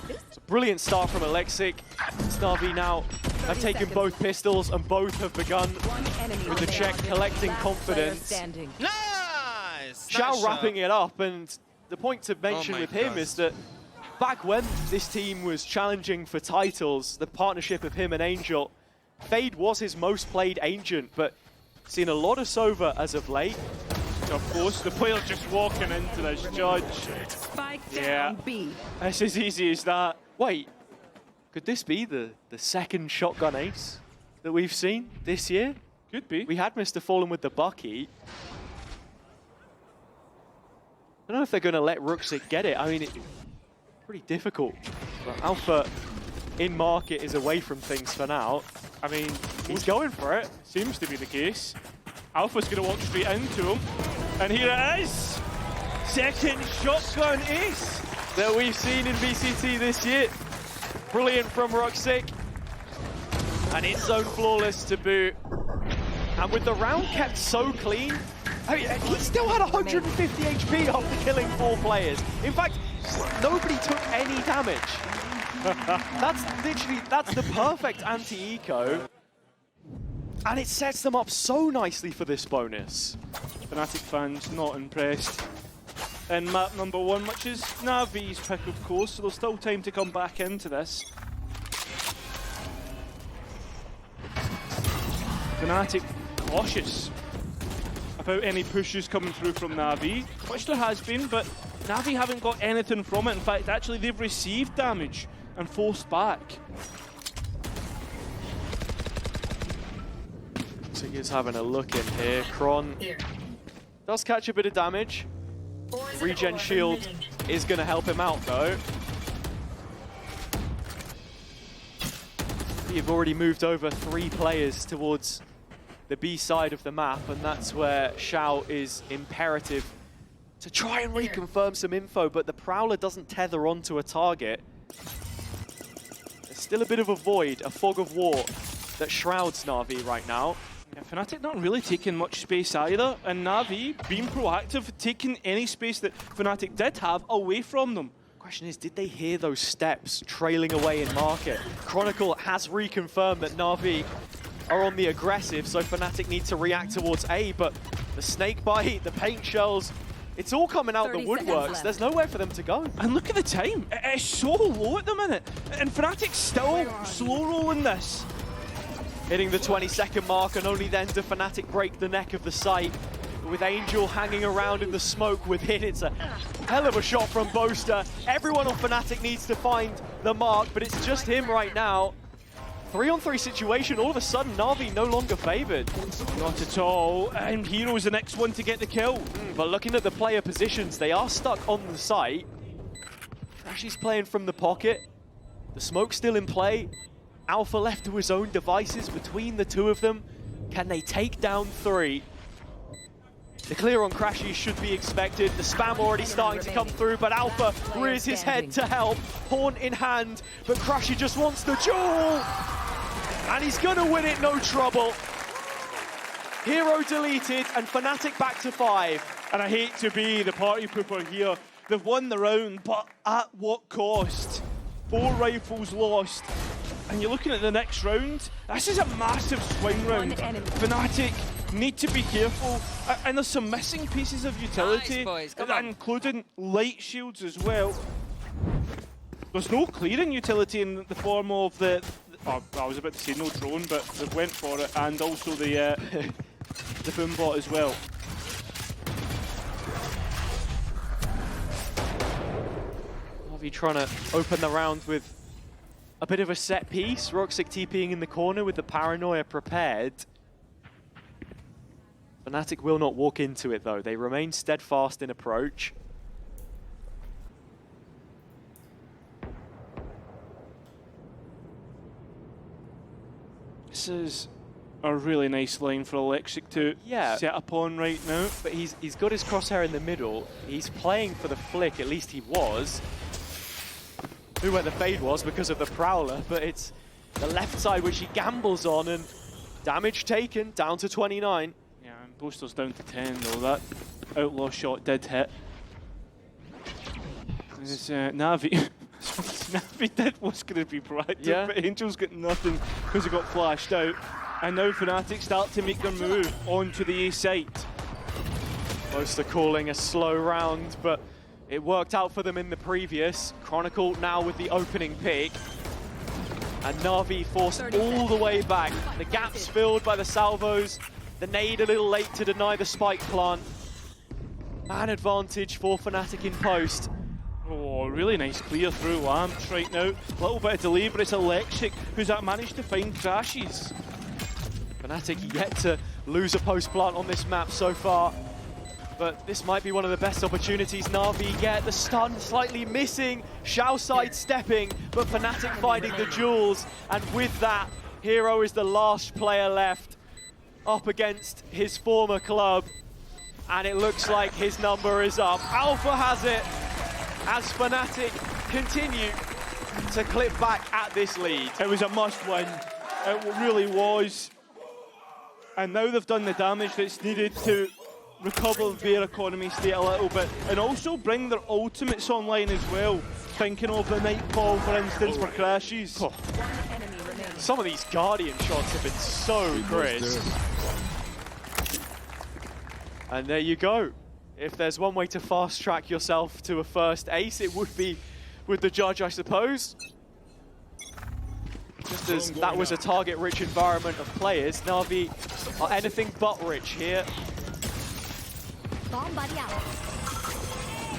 Speaker 4: It's a brilliant start from Alexic. Na'Vi now have taken both pistols and both have begun with the check collecting confidence.
Speaker 6: Nice!
Speaker 4: Shao wrapping it up, and the point to mention with him is that back when this team was challenging for titles, the partnership of him and Angel, Fade was his most played agent, but seen a lot of Sova as of late.
Speaker 5: Of course, the player's just walking into this judge. Yeah, it's as easy as that.
Speaker 4: Wait, could this be the second shotgun ace that we've seen this year?
Speaker 5: Could be.
Speaker 4: We had Mr. Fallen with the Bucky. I don't know if they're going to let Ruxic get it. I mean, it's pretty difficult. But Alpha in market is away from things for now.
Speaker 5: I mean,
Speaker 4: he's going for it.
Speaker 5: Seems to be the case. Alpha's going to walk straight into him. And here it is. Second shotgun ace
Speaker 4: that we've seen in VCT this year. Brilliant from Ruxic. And it's zone flawless to boot. And with the round kept so clean, I mean, he still had 150 HP after killing 4 players. In fact, nobody took any damage. That's the perfect anti-eco. And it sets them up so nicely for this bonus.
Speaker 5: Fnatic fans not impressed. And map number 1, which is Navi's pick, of course, so there's still time to come back into this. Fnatic cautious about any pushes coming through from Navi, which there has been, but Navi haven't got anything from it. In fact, actually, they've received damage and forced back.
Speaker 4: So he's having a look in here. Kron does catch a bit of damage. Regen shield is going to help him out, though. You've already moved over 3 players towards the B side of the map, and that's where Shao is imperative to try and reconfirm some info, but the Prowler doesn't tether onto a target, there's still a bit of a void, a fog of war that shrouds Na'Vi right now.
Speaker 5: Yeah, Fnatic not really taking much space either, and Na'Vi being proactive, taking any space that Fnatic did have away from them.
Speaker 4: Question is, did they hear those steps trailing away in market? Chronicle has reconfirmed that Na'Vi are on the aggressive, so Fnatic need to react towards A, but the snake bite, the paint shells, it's all coming out the woodworks. There's nowhere for them to go.
Speaker 5: And look at the time. It's so low at the minute. And Fnatic's still slow rolling this.
Speaker 4: Hitting the 20-second mark, and only then do Fnatic break the neck of the site. With Angel hanging around in the smoke with hit, it's a hell of a shot from Boaster. Everyone on Fnatic needs to find the mark, but it's just him right now. 3-on-3 situation, all of a sudden Na'Vi no longer favored.
Speaker 5: Not at all, and Hero's the next one to get the kill.
Speaker 4: But looking at the player positions, they are stuck on the site. Trashy's playing from the pocket. The smoke's still in play. Alpha left to his own devices between the two of them. Can they take down 3? The clear on Crashy should be expected. The spam already starting to come through, but Alpha rears his head to help. Horn in hand, but Crashy just wants the duel! And he's gonna win it, no trouble. Hero deleted, and Fnatic back to 5.
Speaker 5: And I hate to be the party pooper here. They've won the round, but at what cost? 4 rifles lost. And you're looking at the next round, this is a massive swing round. Fnatic need to be careful. And there's some missing pieces of utility, including light shields as well. There's no clearing utility in the form of the... Oh, I was about to say no drone, but they went for it, and also the the boombot as well.
Speaker 4: Na'Vi trying to open the round with a bit of a set piece. Roxic TPing in the corner with the paranoia prepared. Fnatic will not walk into it though. They remain steadfast in approach.
Speaker 5: This is a really nice line for Alexic to set up on right now.
Speaker 4: But he's got his crosshair in the middle. He's playing for the flick, at least he was. Knew where the fade was because of the Prowler, but it's the left side which he gambles on, and damage taken, down to 29.
Speaker 5: Yeah, and Boaster's down to 10 though. That outlaw shot did hit. It's Navi. Navi did what's going to be proactive, but Angel's got nothing because he got flashed out. And now Fnatic start to make their move onto the A site.
Speaker 4: Boaster calling a slow round, but it worked out for them in the previous. Chronicle now with the opening pick. And Na'Vi forced all the way back. The gap's filled by the salvos. The nade a little late to deny the spike plant. Man advantage for Fnatic in post.
Speaker 5: Oh, really nice clear through lamps right now. A little bit of delay, but it's Alexic who's managed to find Crashes.
Speaker 4: Fnatic yet to lose a post plant on this map so far. But this might be one of the best opportunities Na'Vi get. The stun slightly missing, Xiao sidestepping, but Fnatic finding the jewels. And with that, Hero is the last player left up against his former club. And it looks like his number is up. Alpha has it as Fnatic continue to clip back at this lead.
Speaker 5: It was a must-win. It really was. And now they've done the damage that's needed to recover their economy state a little bit, and also bring their ultimates online as well. Thinking of the Nightfall, for instance, for Crashes.
Speaker 4: Oh. Some of these Guardian shots have been so crisp. And there you go. If there's one way to fast track yourself to a first ace, it would be with the judge, I suppose. Just as that was a target-rich environment of players, Na'Vi are anything but rich here.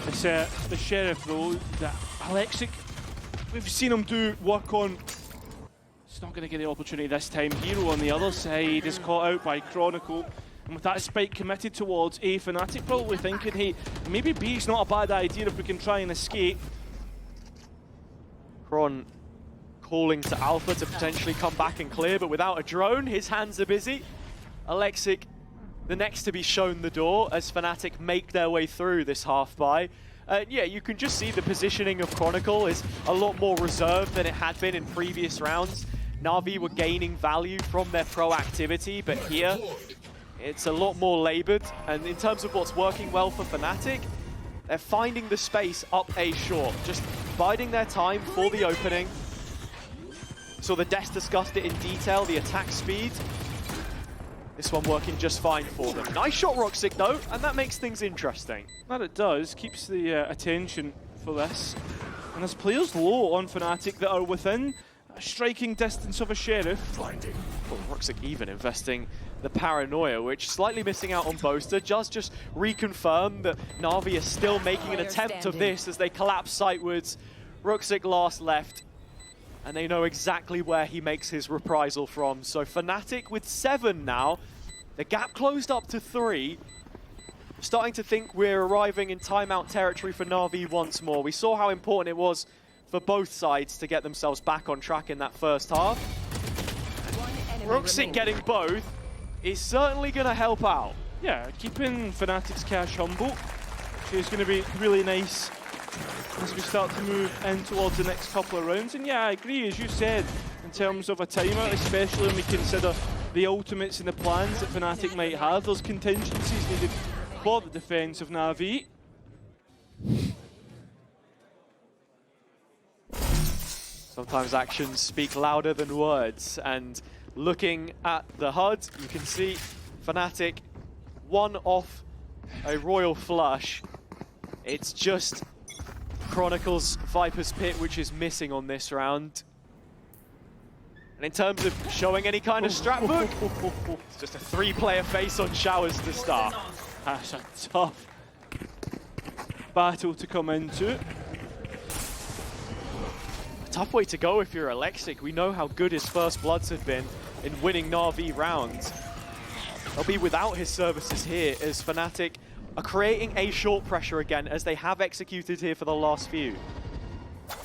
Speaker 5: It's the Sheriff though, that Alexic, we've seen him do work on. He's not going to get the opportunity this time. Hero on the other side is caught out by Chronicle. And with that spike committed towards A, Fnatic probably thinking, hey, maybe B's not a bad idea if we can try and escape.
Speaker 4: Chron calling to Alpha to potentially come back and clear, but without a drone, his hands are busy. Alexic, the next to be shown the door as Fnatic make their way through this half-buy. Yeah, you can just see the positioning of Chronicle is a lot more reserved than it had been in previous rounds. Na'Vi were gaining value from their proactivity, but here it's a lot more labored. And in terms of what's working well for Fnatic, they're finding the space up A short, just biding their time for the opening. So the Des discussed it in detail, the attack speed. This one working just fine for them. Nice shot, Roxic, though, and that makes things interesting.
Speaker 5: That it does, keeps the attention for this. And there's players low on Fnatic that are within striking distance of a Sheriff.
Speaker 4: Well, Roxic even investing the paranoia, which slightly missing out on Boaster, just reconfirm that Na'Vi is still making an attempt of this as they collapse sightwards. Roxic last left, and they know exactly where he makes his reprisal from. So Fnatic with 7 now, the gap closed up to 3. Starting to think we're arriving in timeout territory for Na'Vi once more. We saw how important it was for both sides to get themselves back on track in that first half. Roxic getting both is certainly going to help out.
Speaker 5: Yeah, keeping Fnatic's cash humble, which is going to be really nice as we start to move in towards the next couple of rounds. And yeah, I agree, as you said, in terms of a timeout, especially when we consider the ultimates and the plans that Fnatic might have, those contingencies needed for the defense of Na'Vi.
Speaker 4: Sometimes actions speak louder than words, and looking at the HUD, you can see Fnatic one off a royal flush. It's just Chronicle's Viper's Pit which is missing on this round. And in terms of showing any kind of strat book, it's just a 3-player face on Showers to start.
Speaker 5: That's a tough battle to come into.
Speaker 4: Tough way to go if you're Alexic. We know how good his first bloods have been in winning Na'Vi rounds. They'll be without his services here as Fnatic are creating a short pressure again as they have executed here for the last few.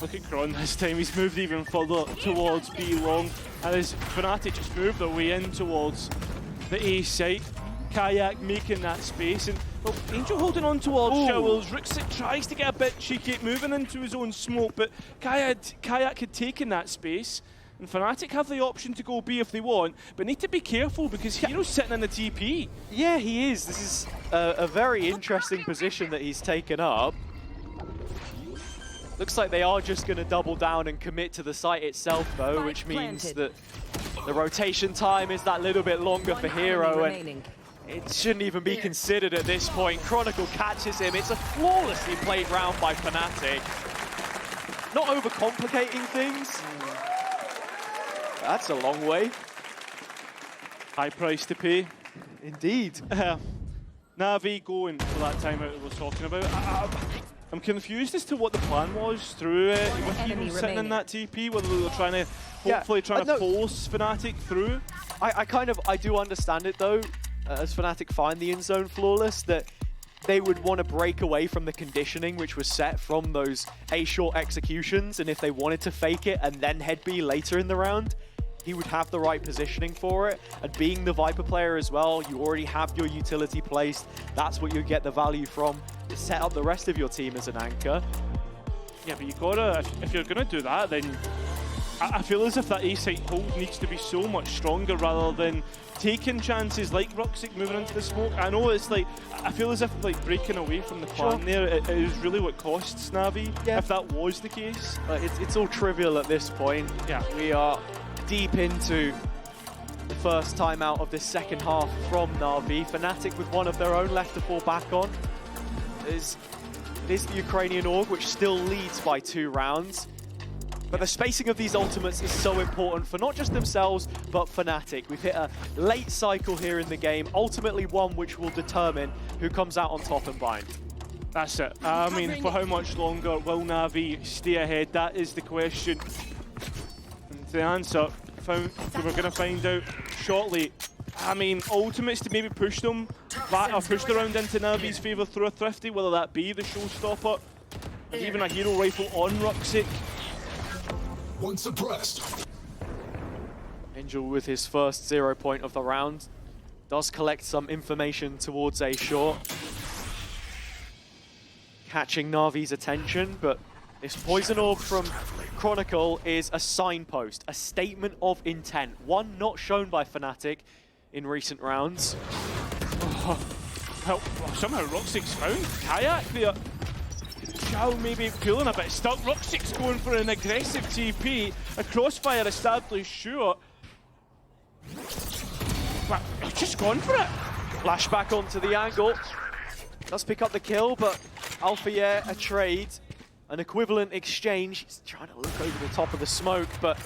Speaker 5: Look at Kron this time, he's moved even further towards B long, and as Fnatic just moved their way in towards the A site. Kayak making that space, and well, Angel holding on towards Showers. Roxic tries to get a bit cheeky, moving into his own smoke, but Kayak had taken that space, and Fnatic have the option to go B if they want, but need to be careful because Hero's sitting in the TP.
Speaker 4: Yeah, he is. This is a very interesting position that he's taken up. Looks like they are just going to double down and commit to the site itself, though, which means that the rotation time is that little bit longer for Hero, and it shouldn't even be considered at this point. Chronicle catches him. It's a flawlessly played round by Fnatic. Not overcomplicating things. That's a long way.
Speaker 5: High price to pay.
Speaker 4: Indeed.
Speaker 5: Na'Vi going for that timeout that we're talking about. I'm confused as to what the plan was through with Hero sitting in that TP, whether they were trying to, hopefully trying to force Fnatic through.
Speaker 4: I do understand it though, as Fnatic find the in-zone flawless, that they would want to break away from the conditioning which was set from those A-short executions, and if they wanted to fake it and then head B later in the round, he would have the right positioning for it. And being the Viper player as well, you already have your utility placed. That's what you get the value from to set up the rest of your team as an anchor.
Speaker 5: Yeah, but you gotta, if you're gonna do that, then I feel as if that A-site hold needs to be so much stronger rather than taking chances like Roxic moving into the smoke. I know it's like, I feel as if like breaking away from the plan there it is really what costs Na'Vi, if that was the case.
Speaker 4: It's all trivial at this point.
Speaker 5: Yeah,
Speaker 4: we are deep into the first timeout of this second half from Na'Vi. Fnatic with one of their own left to fall back on. It is the Ukrainian org, which still leads by 2 rounds. But the spacing of these ultimates is so important for not just themselves, but Fnatic. We've hit a late cycle here in the game, ultimately one which will determine who comes out on top and bind.
Speaker 5: That's it. I mean, for how much longer will Na'Vi stay ahead? That is the question. And the answer, we're going to find out shortly. I mean, ultimates to maybe push them back or push the round into Navi's favour through a Thrifty, whether that be the showstopper, and even a hero rifle on Roxic.
Speaker 7: One suppressed.
Speaker 4: Angel with his first 0 point of the round does collect some information towards A short. catching Navi's attention, but this poison orb from Chronicle is a signpost, a statement of intent, one not shown by Fnatic in recent rounds.
Speaker 5: Well, somehow Roxic's found Kayak there. Shao maybe pulling a bit stuck. Roxic's going for an aggressive TP. A crossfire established, sure. Well, he's just gone for it.
Speaker 4: Flashback onto the angle. Does pick up the kill, but Alpha a trade. An equivalent exchange. He's trying to look over the top of the smoke, but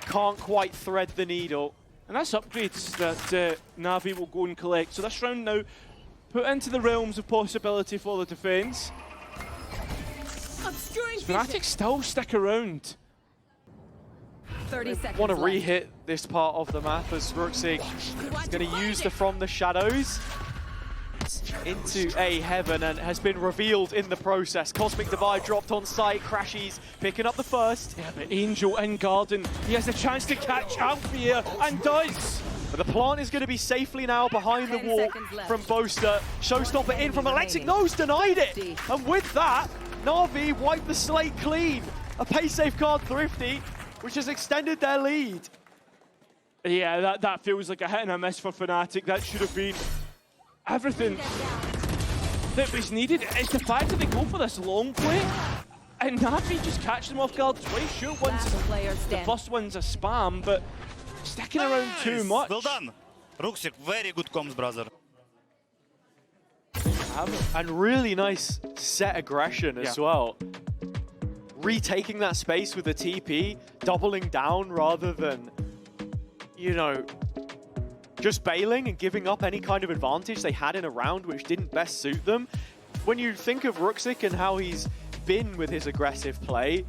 Speaker 4: can't quite thread the needle.
Speaker 5: And that's upgrades that Navi will go and collect. So this round now put into the realms of possibility for the defense. Fnatic still stick around.
Speaker 8: 30 seconds
Speaker 4: Want to
Speaker 8: left.
Speaker 4: re-hit this part of the map as Ruxig is going to use the From the Shadows into a heaven and has been revealed in the process. Cosmic Divide dropped on site, Crashies picking up the first.
Speaker 5: Yeah, but Angel in Garden, he has a chance to catch Alfia and does.
Speaker 4: But the plant is going to be safely now behind the
Speaker 8: 10
Speaker 4: wall
Speaker 8: seconds left.
Speaker 4: from Boaster. Showstopper in from Alexic. No's denied it. And with that, Na'Vi wiped the slate clean. A pace safeguard Thrifty, which has extended their lead.
Speaker 5: Yeah, that feels like a hit and a miss for Fnatic. That should have been everything that was needed. It's the fact that they go for this long play and Navi just catch them off guard twice. Sure,
Speaker 8: Last player
Speaker 5: the
Speaker 8: standing.
Speaker 5: first one's a spam, but sticking around too much.
Speaker 6: Well done. Ruxik, very good comms, brother.
Speaker 4: And really nice set aggression as well. Retaking that space with a TP, doubling down rather than, you know, just bailing and giving up any kind of advantage they had in a round which didn't best suit them. When you think of Ruxik and how he's been with his aggressive play,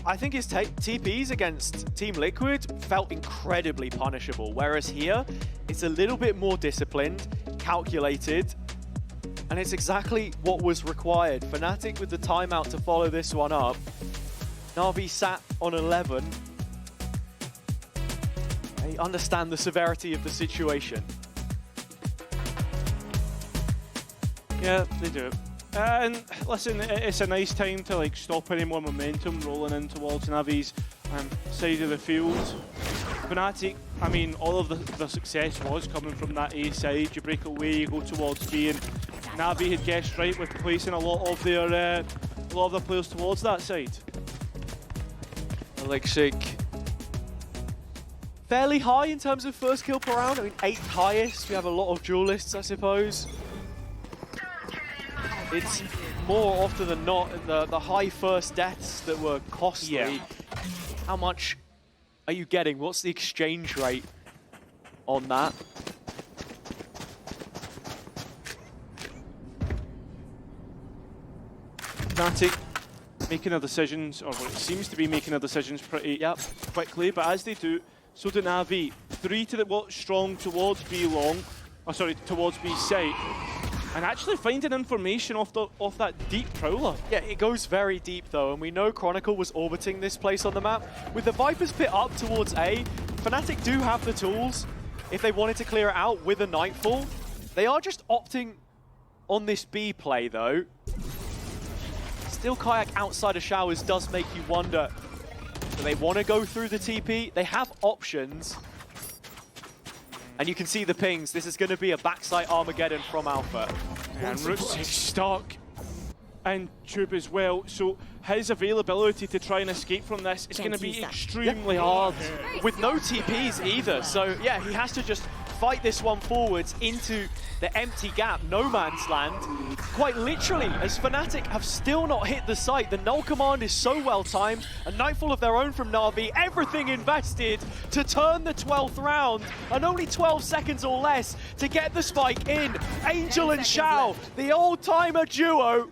Speaker 4: I think his TPs against Team Liquid felt incredibly punishable, whereas here, it's a little bit more disciplined, calculated, and it's exactly what was required. Fnatic with the timeout to follow this one up. Na'Vi sat on 11. They understand the severity of the situation.
Speaker 5: Yeah, they do. And listen, it's a nice time to like stop any more momentum rolling in towards Navi's side of the field. Fnatic, I mean, all of the success was coming from that A side. You break away, you go towards B, and Navi had guessed right with placing a lot of their players towards that side.
Speaker 4: Alexic fairly high in terms of first kill per round. I mean, 8th highest. We have a lot of duelists, I suppose. It's more often than not the high first deaths that were costly.
Speaker 5: Yeah.
Speaker 4: How much are you getting? What's the exchange rate on that?
Speaker 5: Fnatic making their decisions, or what it seems to be making their decisions pretty quickly, but as they do, so do Navi. 3 to the strong towards B long, towards B site, and actually finding information off that deep prowler.
Speaker 4: Yeah, it goes very deep though, and we know Chronicle was orbiting this place on the map. With the Viper's pit up towards A, Fnatic do have the tools if they wanted to clear it out with a Nightfall. They are just opting on this B play though. Still Kayak outside of showers does make you wonder, do they want to go through the TP? They have options. And you can see the pings. This is going to be a backside Armageddon from Alpha.
Speaker 5: And Ruxik stuck. And Tube as well. So his availability to try and escape from this is going to be extremely hard.
Speaker 4: With no TPs either. So yeah, he has to just fight this one forwards into the empty gap, no man's land. Quite literally, as Fnatic have still not hit the site. The null command is so well timed. A Nightfall of their own from Na'Vi. Everything invested to turn the 12th round. And only 12 seconds or less to get the spike in. Angel and Shao, the old-timer duo.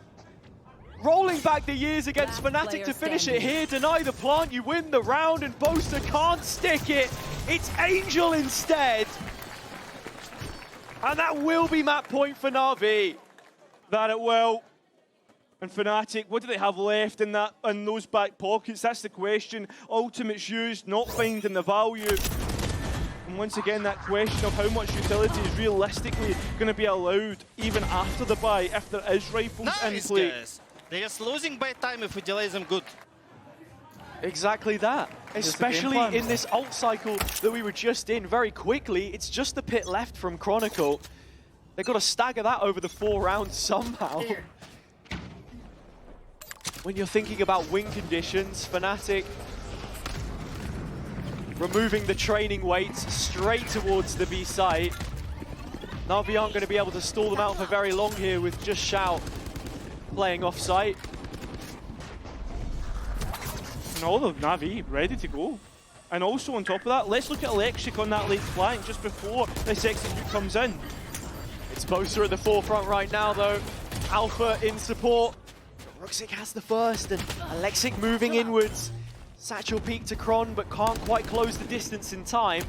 Speaker 4: Rolling back the years against Fnatic to finish it here. Deny the plant, you win the round, and Boaster can't stick it. It's Angel instead. And that will be map point for Na'Vi.
Speaker 5: That it will. And Fnatic, what do they have left in those back pockets? That's the question. Ultimates used, not finding the value. And once again, that question of how much utility is realistically going to be allowed even after the buy, if there is rifles in play.
Speaker 6: Guys. They're just losing by time if we delay them good.
Speaker 4: Exactly that. Especially in this ult cycle that we were just in very quickly. It's just the pit left from Chronicle. They've got to stagger that over the 4 rounds somehow. When you're thinking about win conditions, Fnatic removing the training weights straight towards the B site. NAVI aren't going to be able to stall them out for very long here with just Shout playing off-site.
Speaker 5: And all of NAVI ready to go. And also on top of that, let's look at Electric on that late flank just before this execute comes in.
Speaker 4: It's Bosa at the forefront right now though. Alpha in support. Ruxic has the first and Alexic moving inwards. Satchel peek to Kron but can't quite close the distance in time.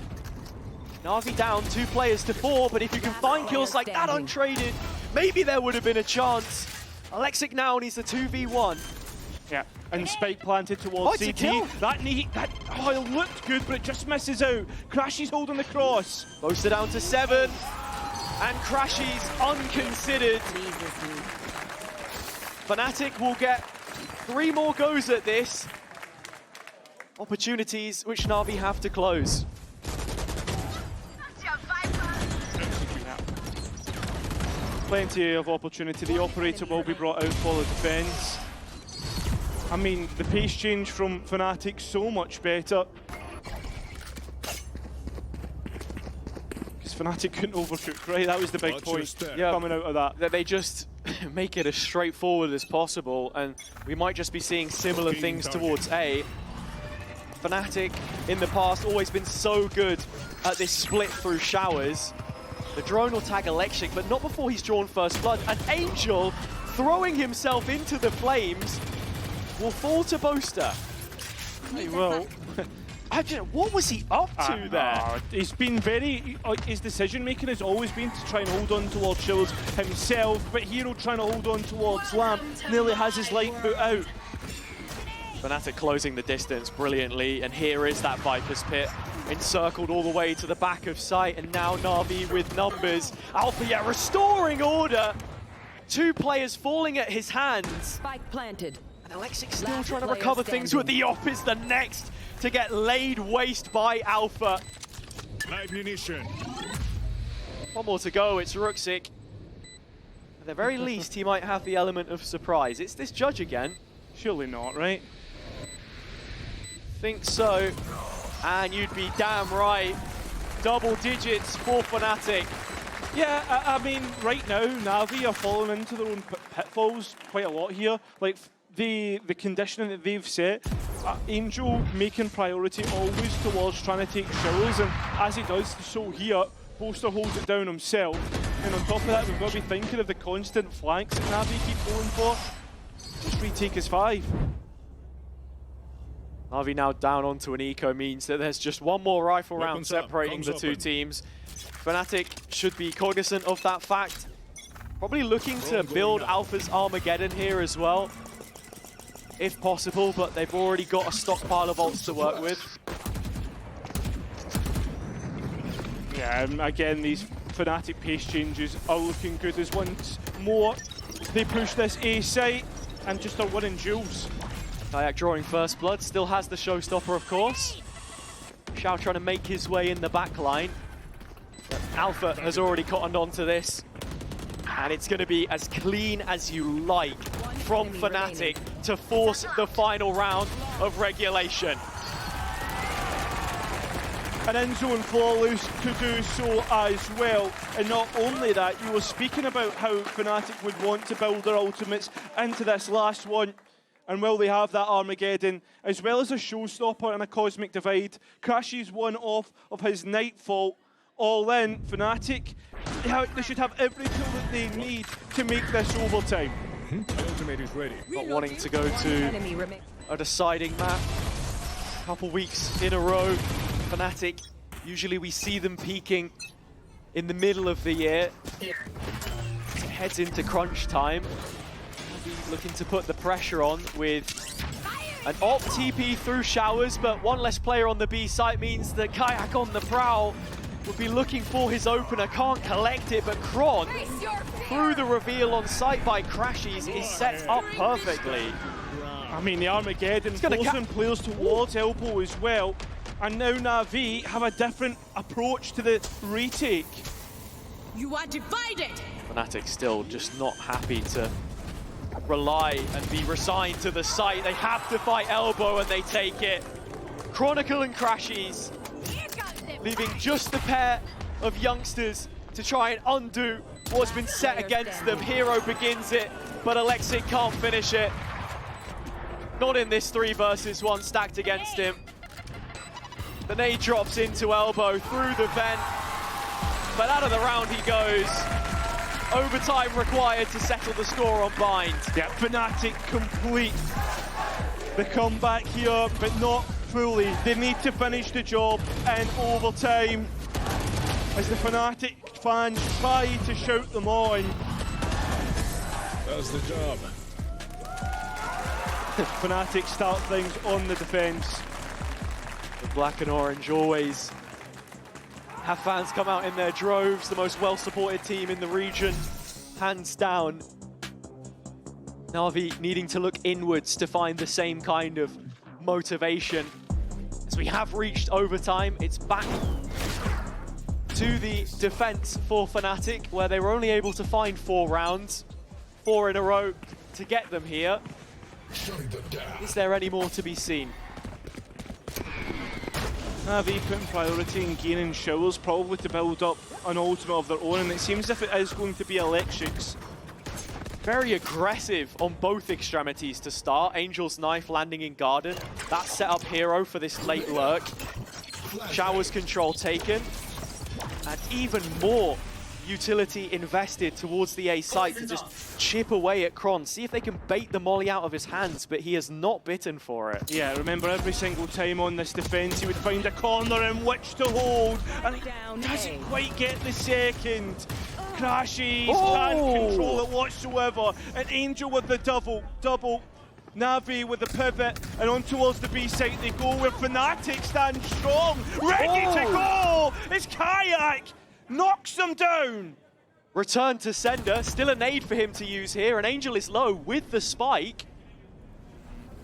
Speaker 4: NAVI down 2 players to 4, but if you can find kills like that untraded, maybe there would have been a chance. Alexic now needs a 2v1.
Speaker 5: Yeah, and Spike planted towards CT. Oh, it looked good, but it just misses out. Crashy's holding the cross.
Speaker 4: Bosa down to 7, and Crashy's unconsidered. Fnatic will get 3 more goes at this. Opportunities which NAVI have to close.
Speaker 5: Plenty of opportunity. The operator will be brought out for the defense. I mean, the pace change from Fnatic so much better. Because Fnatic couldn't overcook, right? That was the big point coming out of that.
Speaker 4: That they just make it as straightforward as possible, and we might just be seeing similar things towards A. Fnatic in the past always been so good at this split through showers. The drone will tag Electric, but not before he's drawn first blood. And Angel, throwing himself into the flames, will fall to Boaster.
Speaker 5: He will.
Speaker 4: What was he up to there?
Speaker 5: He's been very... his decision-making has always been to try and hold on towards Shills himself, but Hero trying to hold on towards Lamp nearly has his light put out.
Speaker 4: Fnatic closing the distance brilliantly, and here is that Viper's Pit, encircled all the way to the back of site, and now Na'Vi with numbers. Alpha restoring order. 2 players falling at his hands.
Speaker 8: Spike planted.
Speaker 4: And Alexic still trying to recover things with the op is the next to get laid waste by Alpha.
Speaker 7: Ammunition.
Speaker 4: 1 more to go, it's Ruxic. At the very least, he might have the element of surprise. It's this judge again.
Speaker 5: Surely not, right?
Speaker 4: Think so. And you'd be damn right. Double digits for Fnatic.
Speaker 5: Yeah, I mean, right now, NAVI are falling into their own pitfalls quite a lot here. Like, the conditioning that they've set, Angel making priority always towards trying to take showers, and as he does so here, Boaster holds it down himself. And on top of that, we've got to be thinking of the constant flanks that NAVI keep going for. Just retake his 5.
Speaker 4: NAVI now down onto an eco means that there's just 1 more rifle round separating the 2 teams. Fnatic should be cognizant of that fact. Probably looking to build Alpha's Armageddon here as well, if possible, but they've already got a stockpile of ults to work with.
Speaker 5: Yeah, again, these Fnatic pace changes are looking good as once more they push this A site and just are winning duels.
Speaker 4: Kayak drawing first blood, still has the showstopper, of course. Xiao trying to make his way in the back line. But Alpha has already cottoned onto this. And it's going to be as clean as you like from Fnatic to force the final round of regulation.
Speaker 5: And in-zone flawless to do so as well. And not only that, you were speaking about how Fnatic would want to build their ultimates into this last one. And will they have that Armageddon, as well as a showstopper and a cosmic divide? Crashy's one off of his Nightfall. All in, Fnatic, they should have every tool that they need to make this overtime.
Speaker 7: Ultimate is ready.
Speaker 4: Not wanting to go to a deciding map. A couple weeks in a row, Fnatic, usually we see them peaking in the middle of the year. It heads into crunch time. Looking to put the pressure on with an op TP through showers, but 1 less player on the B site means that Kayak on the prowl would be looking for his opener, can't collect it, but Kron, through the reveal on site by Crashies, is set up perfectly.
Speaker 5: I mean, the Armageddon forcing players towards elbow as well. And now NAVI have a different approach to the retake.
Speaker 8: You are divided.
Speaker 4: Fnatic still just not happy to rely and be resigned to the site. They have to fight elbow and they take it. Chronicle and Crashies leaving just the pair of youngsters to try and undo what's been set against them. Hero begins it, but Alexic can't finish it. Not in this 3 versus 1 stacked against him. The nade drops into elbow through the vent, but out of the round he goes. Overtime required to settle the score on Bind.
Speaker 5: Yeah, Fnatic complete the comeback here, but not fully. They need to finish the job in overtime as the Fnatic fans try to shout them on.
Speaker 7: That's the job.
Speaker 5: Fnatic start things on the defense.
Speaker 4: The black and orange always have fans come out in their droves, the most well-supported team in the region, hands down. Na'Vi needing to look inwards to find the same kind of motivation. As we have reached overtime, it's back to the defense for Fnatic, where they were only able to find 4 rounds, 4 in a row to get them here. Is there any more to be seen?
Speaker 5: NAVI putting priority in gaining showers, probably to build up an ultimate of their own, and it seems as if it is going to be Electrics.
Speaker 4: Very aggressive on both extremities to start. Angel's Knife landing in Garden. That set up Hero for this late lurk. Showers control taken. And even more utility invested towards the A site to just chip away at Kron. See if they can bait the molly out of his hands, but he has not bitten for it.
Speaker 5: Yeah, remember every single time on this defense he would find a corner in which to hold, and he doesn't quite get the second. Crashies can't control it whatsoever, and Angel with the double. Na'Vi with the pivot, and on towards the B site they go, where Fnatic stand strong, ready to go! It's Kayak! Knocks them down!
Speaker 4: Return to sender, still a nade for him to use here, and Angel is low with the spike.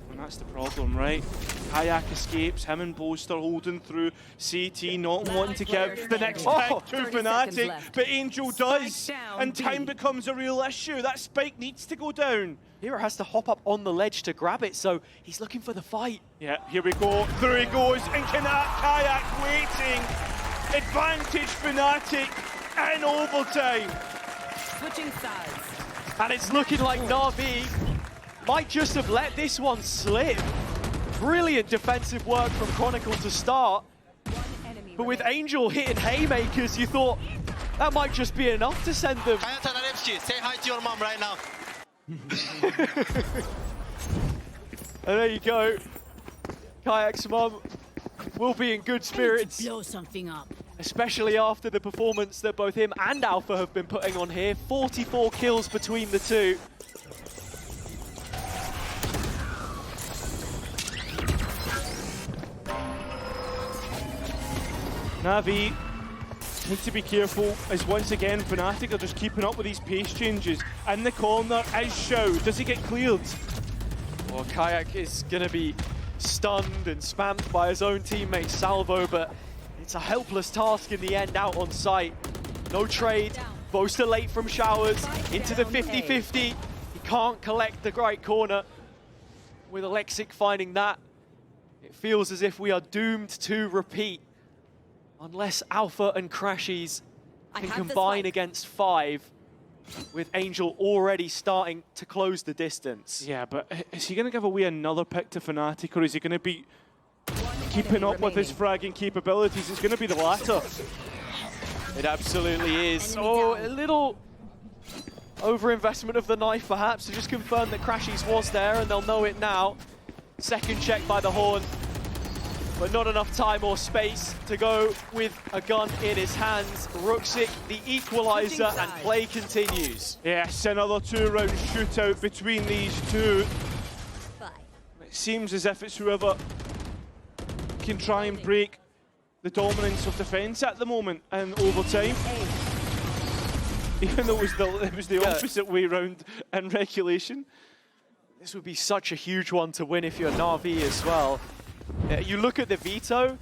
Speaker 5: And that's the problem, right? Kayak escapes, him and Boaster holding through. CT not wanting to give the next pick to Fnatic, but Angel does, and time becomes a real issue. That spike needs to go down.
Speaker 4: Hero has to hop up on the ledge to grab it, so he's looking for the fight.
Speaker 5: Yeah, here we go, through he goes, and Kayak waiting. Advantage Fnatic in overtime.
Speaker 8: Switching sides.
Speaker 4: And it's looking like Na'Vi might just have let this one slip. Brilliant defensive work from Chronicle to start. But with Angel hitting haymakers, you thought that might just be enough to send them.
Speaker 6: Say hi to your mom right now.
Speaker 4: And there you go. Kayak's mom will be in good spirits.
Speaker 8: Blow something up.
Speaker 4: Especially after the performance that both him and Alpha have been putting on here. 44 kills between the two.
Speaker 5: Na'Vi need to be careful, as once again Fnatic are just keeping up with these pace changes. In the corner is Shao. Does he get cleared?
Speaker 4: Well, Kayak is going to be stunned and spammed by his own teammate Salvo, but it's a helpless task in the end out on site. No trade, Boaster late from Showers, into the 50-50. He can't collect the right corner. With Alexic finding that, it feels as if we are doomed to repeat. Unless Alpha and Crashies can combine against 5, with Angel already starting to close the distance.
Speaker 5: Yeah, but is he going to give away another pick to Fnatic, or is he going to be keeping up with his fragging capabilities? It's going to be the latter.
Speaker 4: It absolutely is. Oh, a little overinvestment of the knife perhaps to just confirm that Crashies was there, and they'll know it now. Second check by the Horn, but not enough time or space to go with a gun in his hands. Ruxic, the equalizer, and play continues.
Speaker 5: Yes, another 2-round shootout between these two. It seems as if it's whoever can try and break the dominance of defense at the moment and overtime. Even though it was the opposite way round in regulation.
Speaker 4: This would be such a huge one to win if you're NAVI as well. You look at the veto,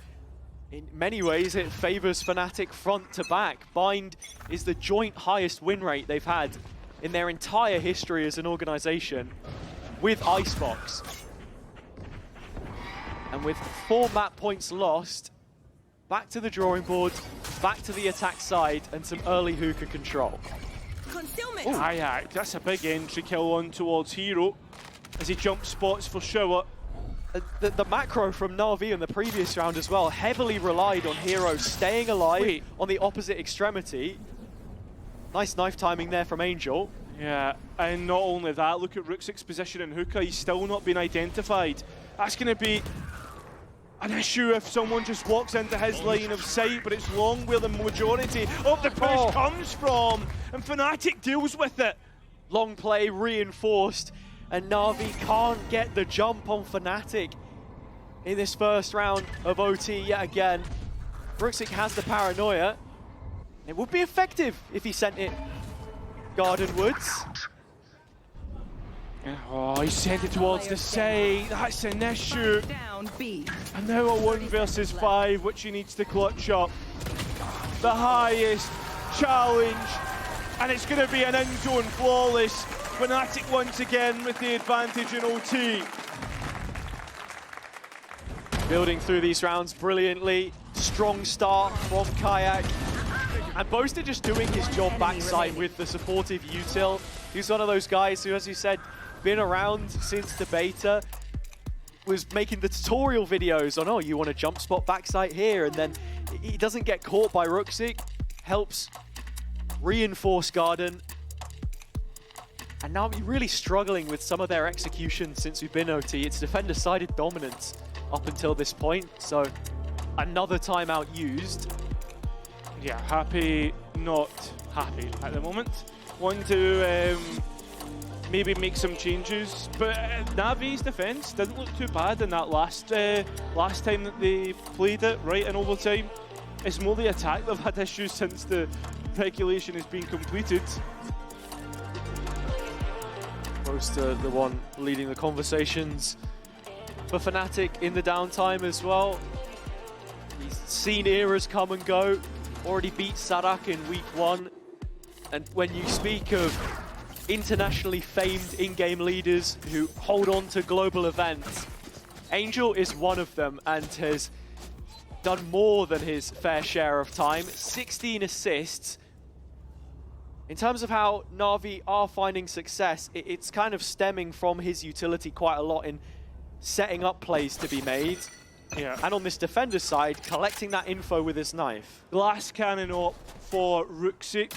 Speaker 4: in many ways it favors Fnatic front to back. Bind is the joint highest win rate they've had in their entire history as an organization with Icebox. And with 4 map points lost, back to the drawing board, back to the attack side, and some early hookah control.
Speaker 8: Concealment.
Speaker 5: Aye, that's a big entry kill on towards Hero as he jumps spots for Shower.
Speaker 4: The macro from NAVI in the previous round as well heavily relied on Hero staying alive on the opposite extremity. Nice knife timing there from Angel.
Speaker 5: Yeah, and not only that, look at Rooksik's position in hookah, he's still not been identified. That's going to be an issue if someone just walks into his line of sight, but it's long where the majority of the push comes from, and Fnatic deals with it.
Speaker 4: Long play reinforced, and NAVI can't get the jump on Fnatic in this first round of OT yet again. Rooksik has the paranoia. It would be effective if he sent it Garden Woods.
Speaker 5: Oh, he sent it towards the side. That's an issue.
Speaker 8: Down B.
Speaker 5: And now a 1 versus 5, which he needs to clutch up. The highest challenge, and it's going to be an in-zone flawless. Fnatic once again with the advantage in OT.
Speaker 4: Building through these rounds brilliantly. Strong start from Kayak. And Boaster just doing his job backside with the supportive util. He's one of those guys who, as you said, been around since the beta, was making the tutorial videos on, oh, you want to jump spot backside here, and then he doesn't get caught by Rooksik, helps reinforce Garden. And now we're really struggling with some of their execution since we've been OT. It's defender-sided dominance up until this point, so another timeout used.
Speaker 5: Yeah, happy, not happy at the moment. Want to maybe make some changes, but Navi's defense didn't look too bad in that last time that they played it, right in overtime. It's more the attack they've had issues since the regulation has been completed.
Speaker 4: Boaster, the one leading the conversations for Fnatic in the downtime as well. He's seen eras come and go, already beat Sarak in week 1. And when you speak of internationally famed in-game leaders who hold on to global events, Angel is one of them and has done more than his fair share of time. 16 assists. In terms of how Na'Vi are finding success, it's kind of stemming from his utility quite a lot in setting up plays to be made.
Speaker 5: Yeah.
Speaker 4: And on this defender side, collecting that info with his knife.
Speaker 5: Glass cannon up for Rooksik.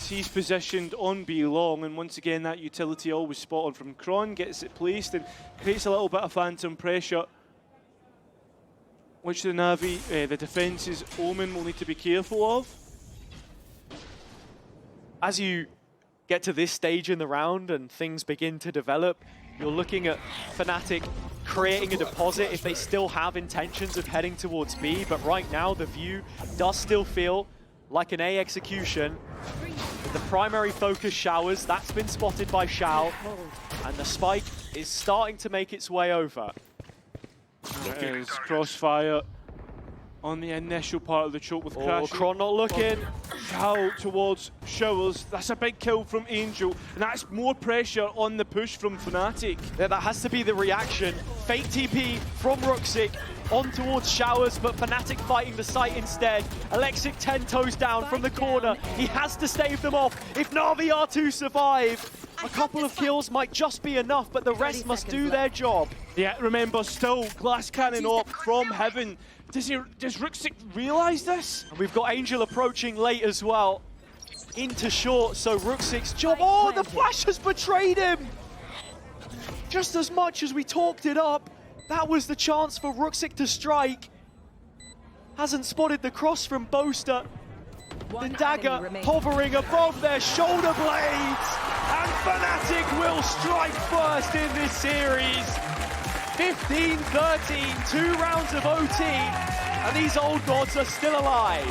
Speaker 5: He's positioned on B long, and once again that utility always spot on from Kron, gets it placed and creates a little bit of phantom pressure, which the Na'Vi, the defence's Omen will need to be careful of.
Speaker 4: As you get to this stage in the round and things begin to develop, you're looking at Fnatic creating a deposit if they still have intentions of heading towards B, but right now the view does still feel like an A execution. With the primary focus Showers, that's been spotted by Shao, and the spike is starting to make its way over.
Speaker 5: There is Crossfire on the initial part of the choke with Crash.
Speaker 4: Kron not looking.
Speaker 5: Shao towards Showers. That's a big kill from Angel, and that's more pressure on the push from Fnatic.
Speaker 4: Yeah, that has to be the reaction. Fake TP from Rooksik on towards Showers, but Fnatic fighting the site instead. Alexic 10 toes down from the corner. He has to stave them off. If Na'Vi are to survive, a couple of kills might just be enough, but the rest must do their job.
Speaker 5: Yeah, remember, still glass cannon up from heaven. Does Rooksik realise this?
Speaker 4: And we've got Angel approaching late as well. Into short, so Rooksik's job. Oh, the flash has betrayed him! Just as much as we talked it up, that was the chance for Rooksik to strike. Hasn't spotted the cross from Boaster. The dagger hovering above their shoulder blades. And Fnatic will strike first in this series. 15-13, 2 rounds of OT. And these old gods are still alive.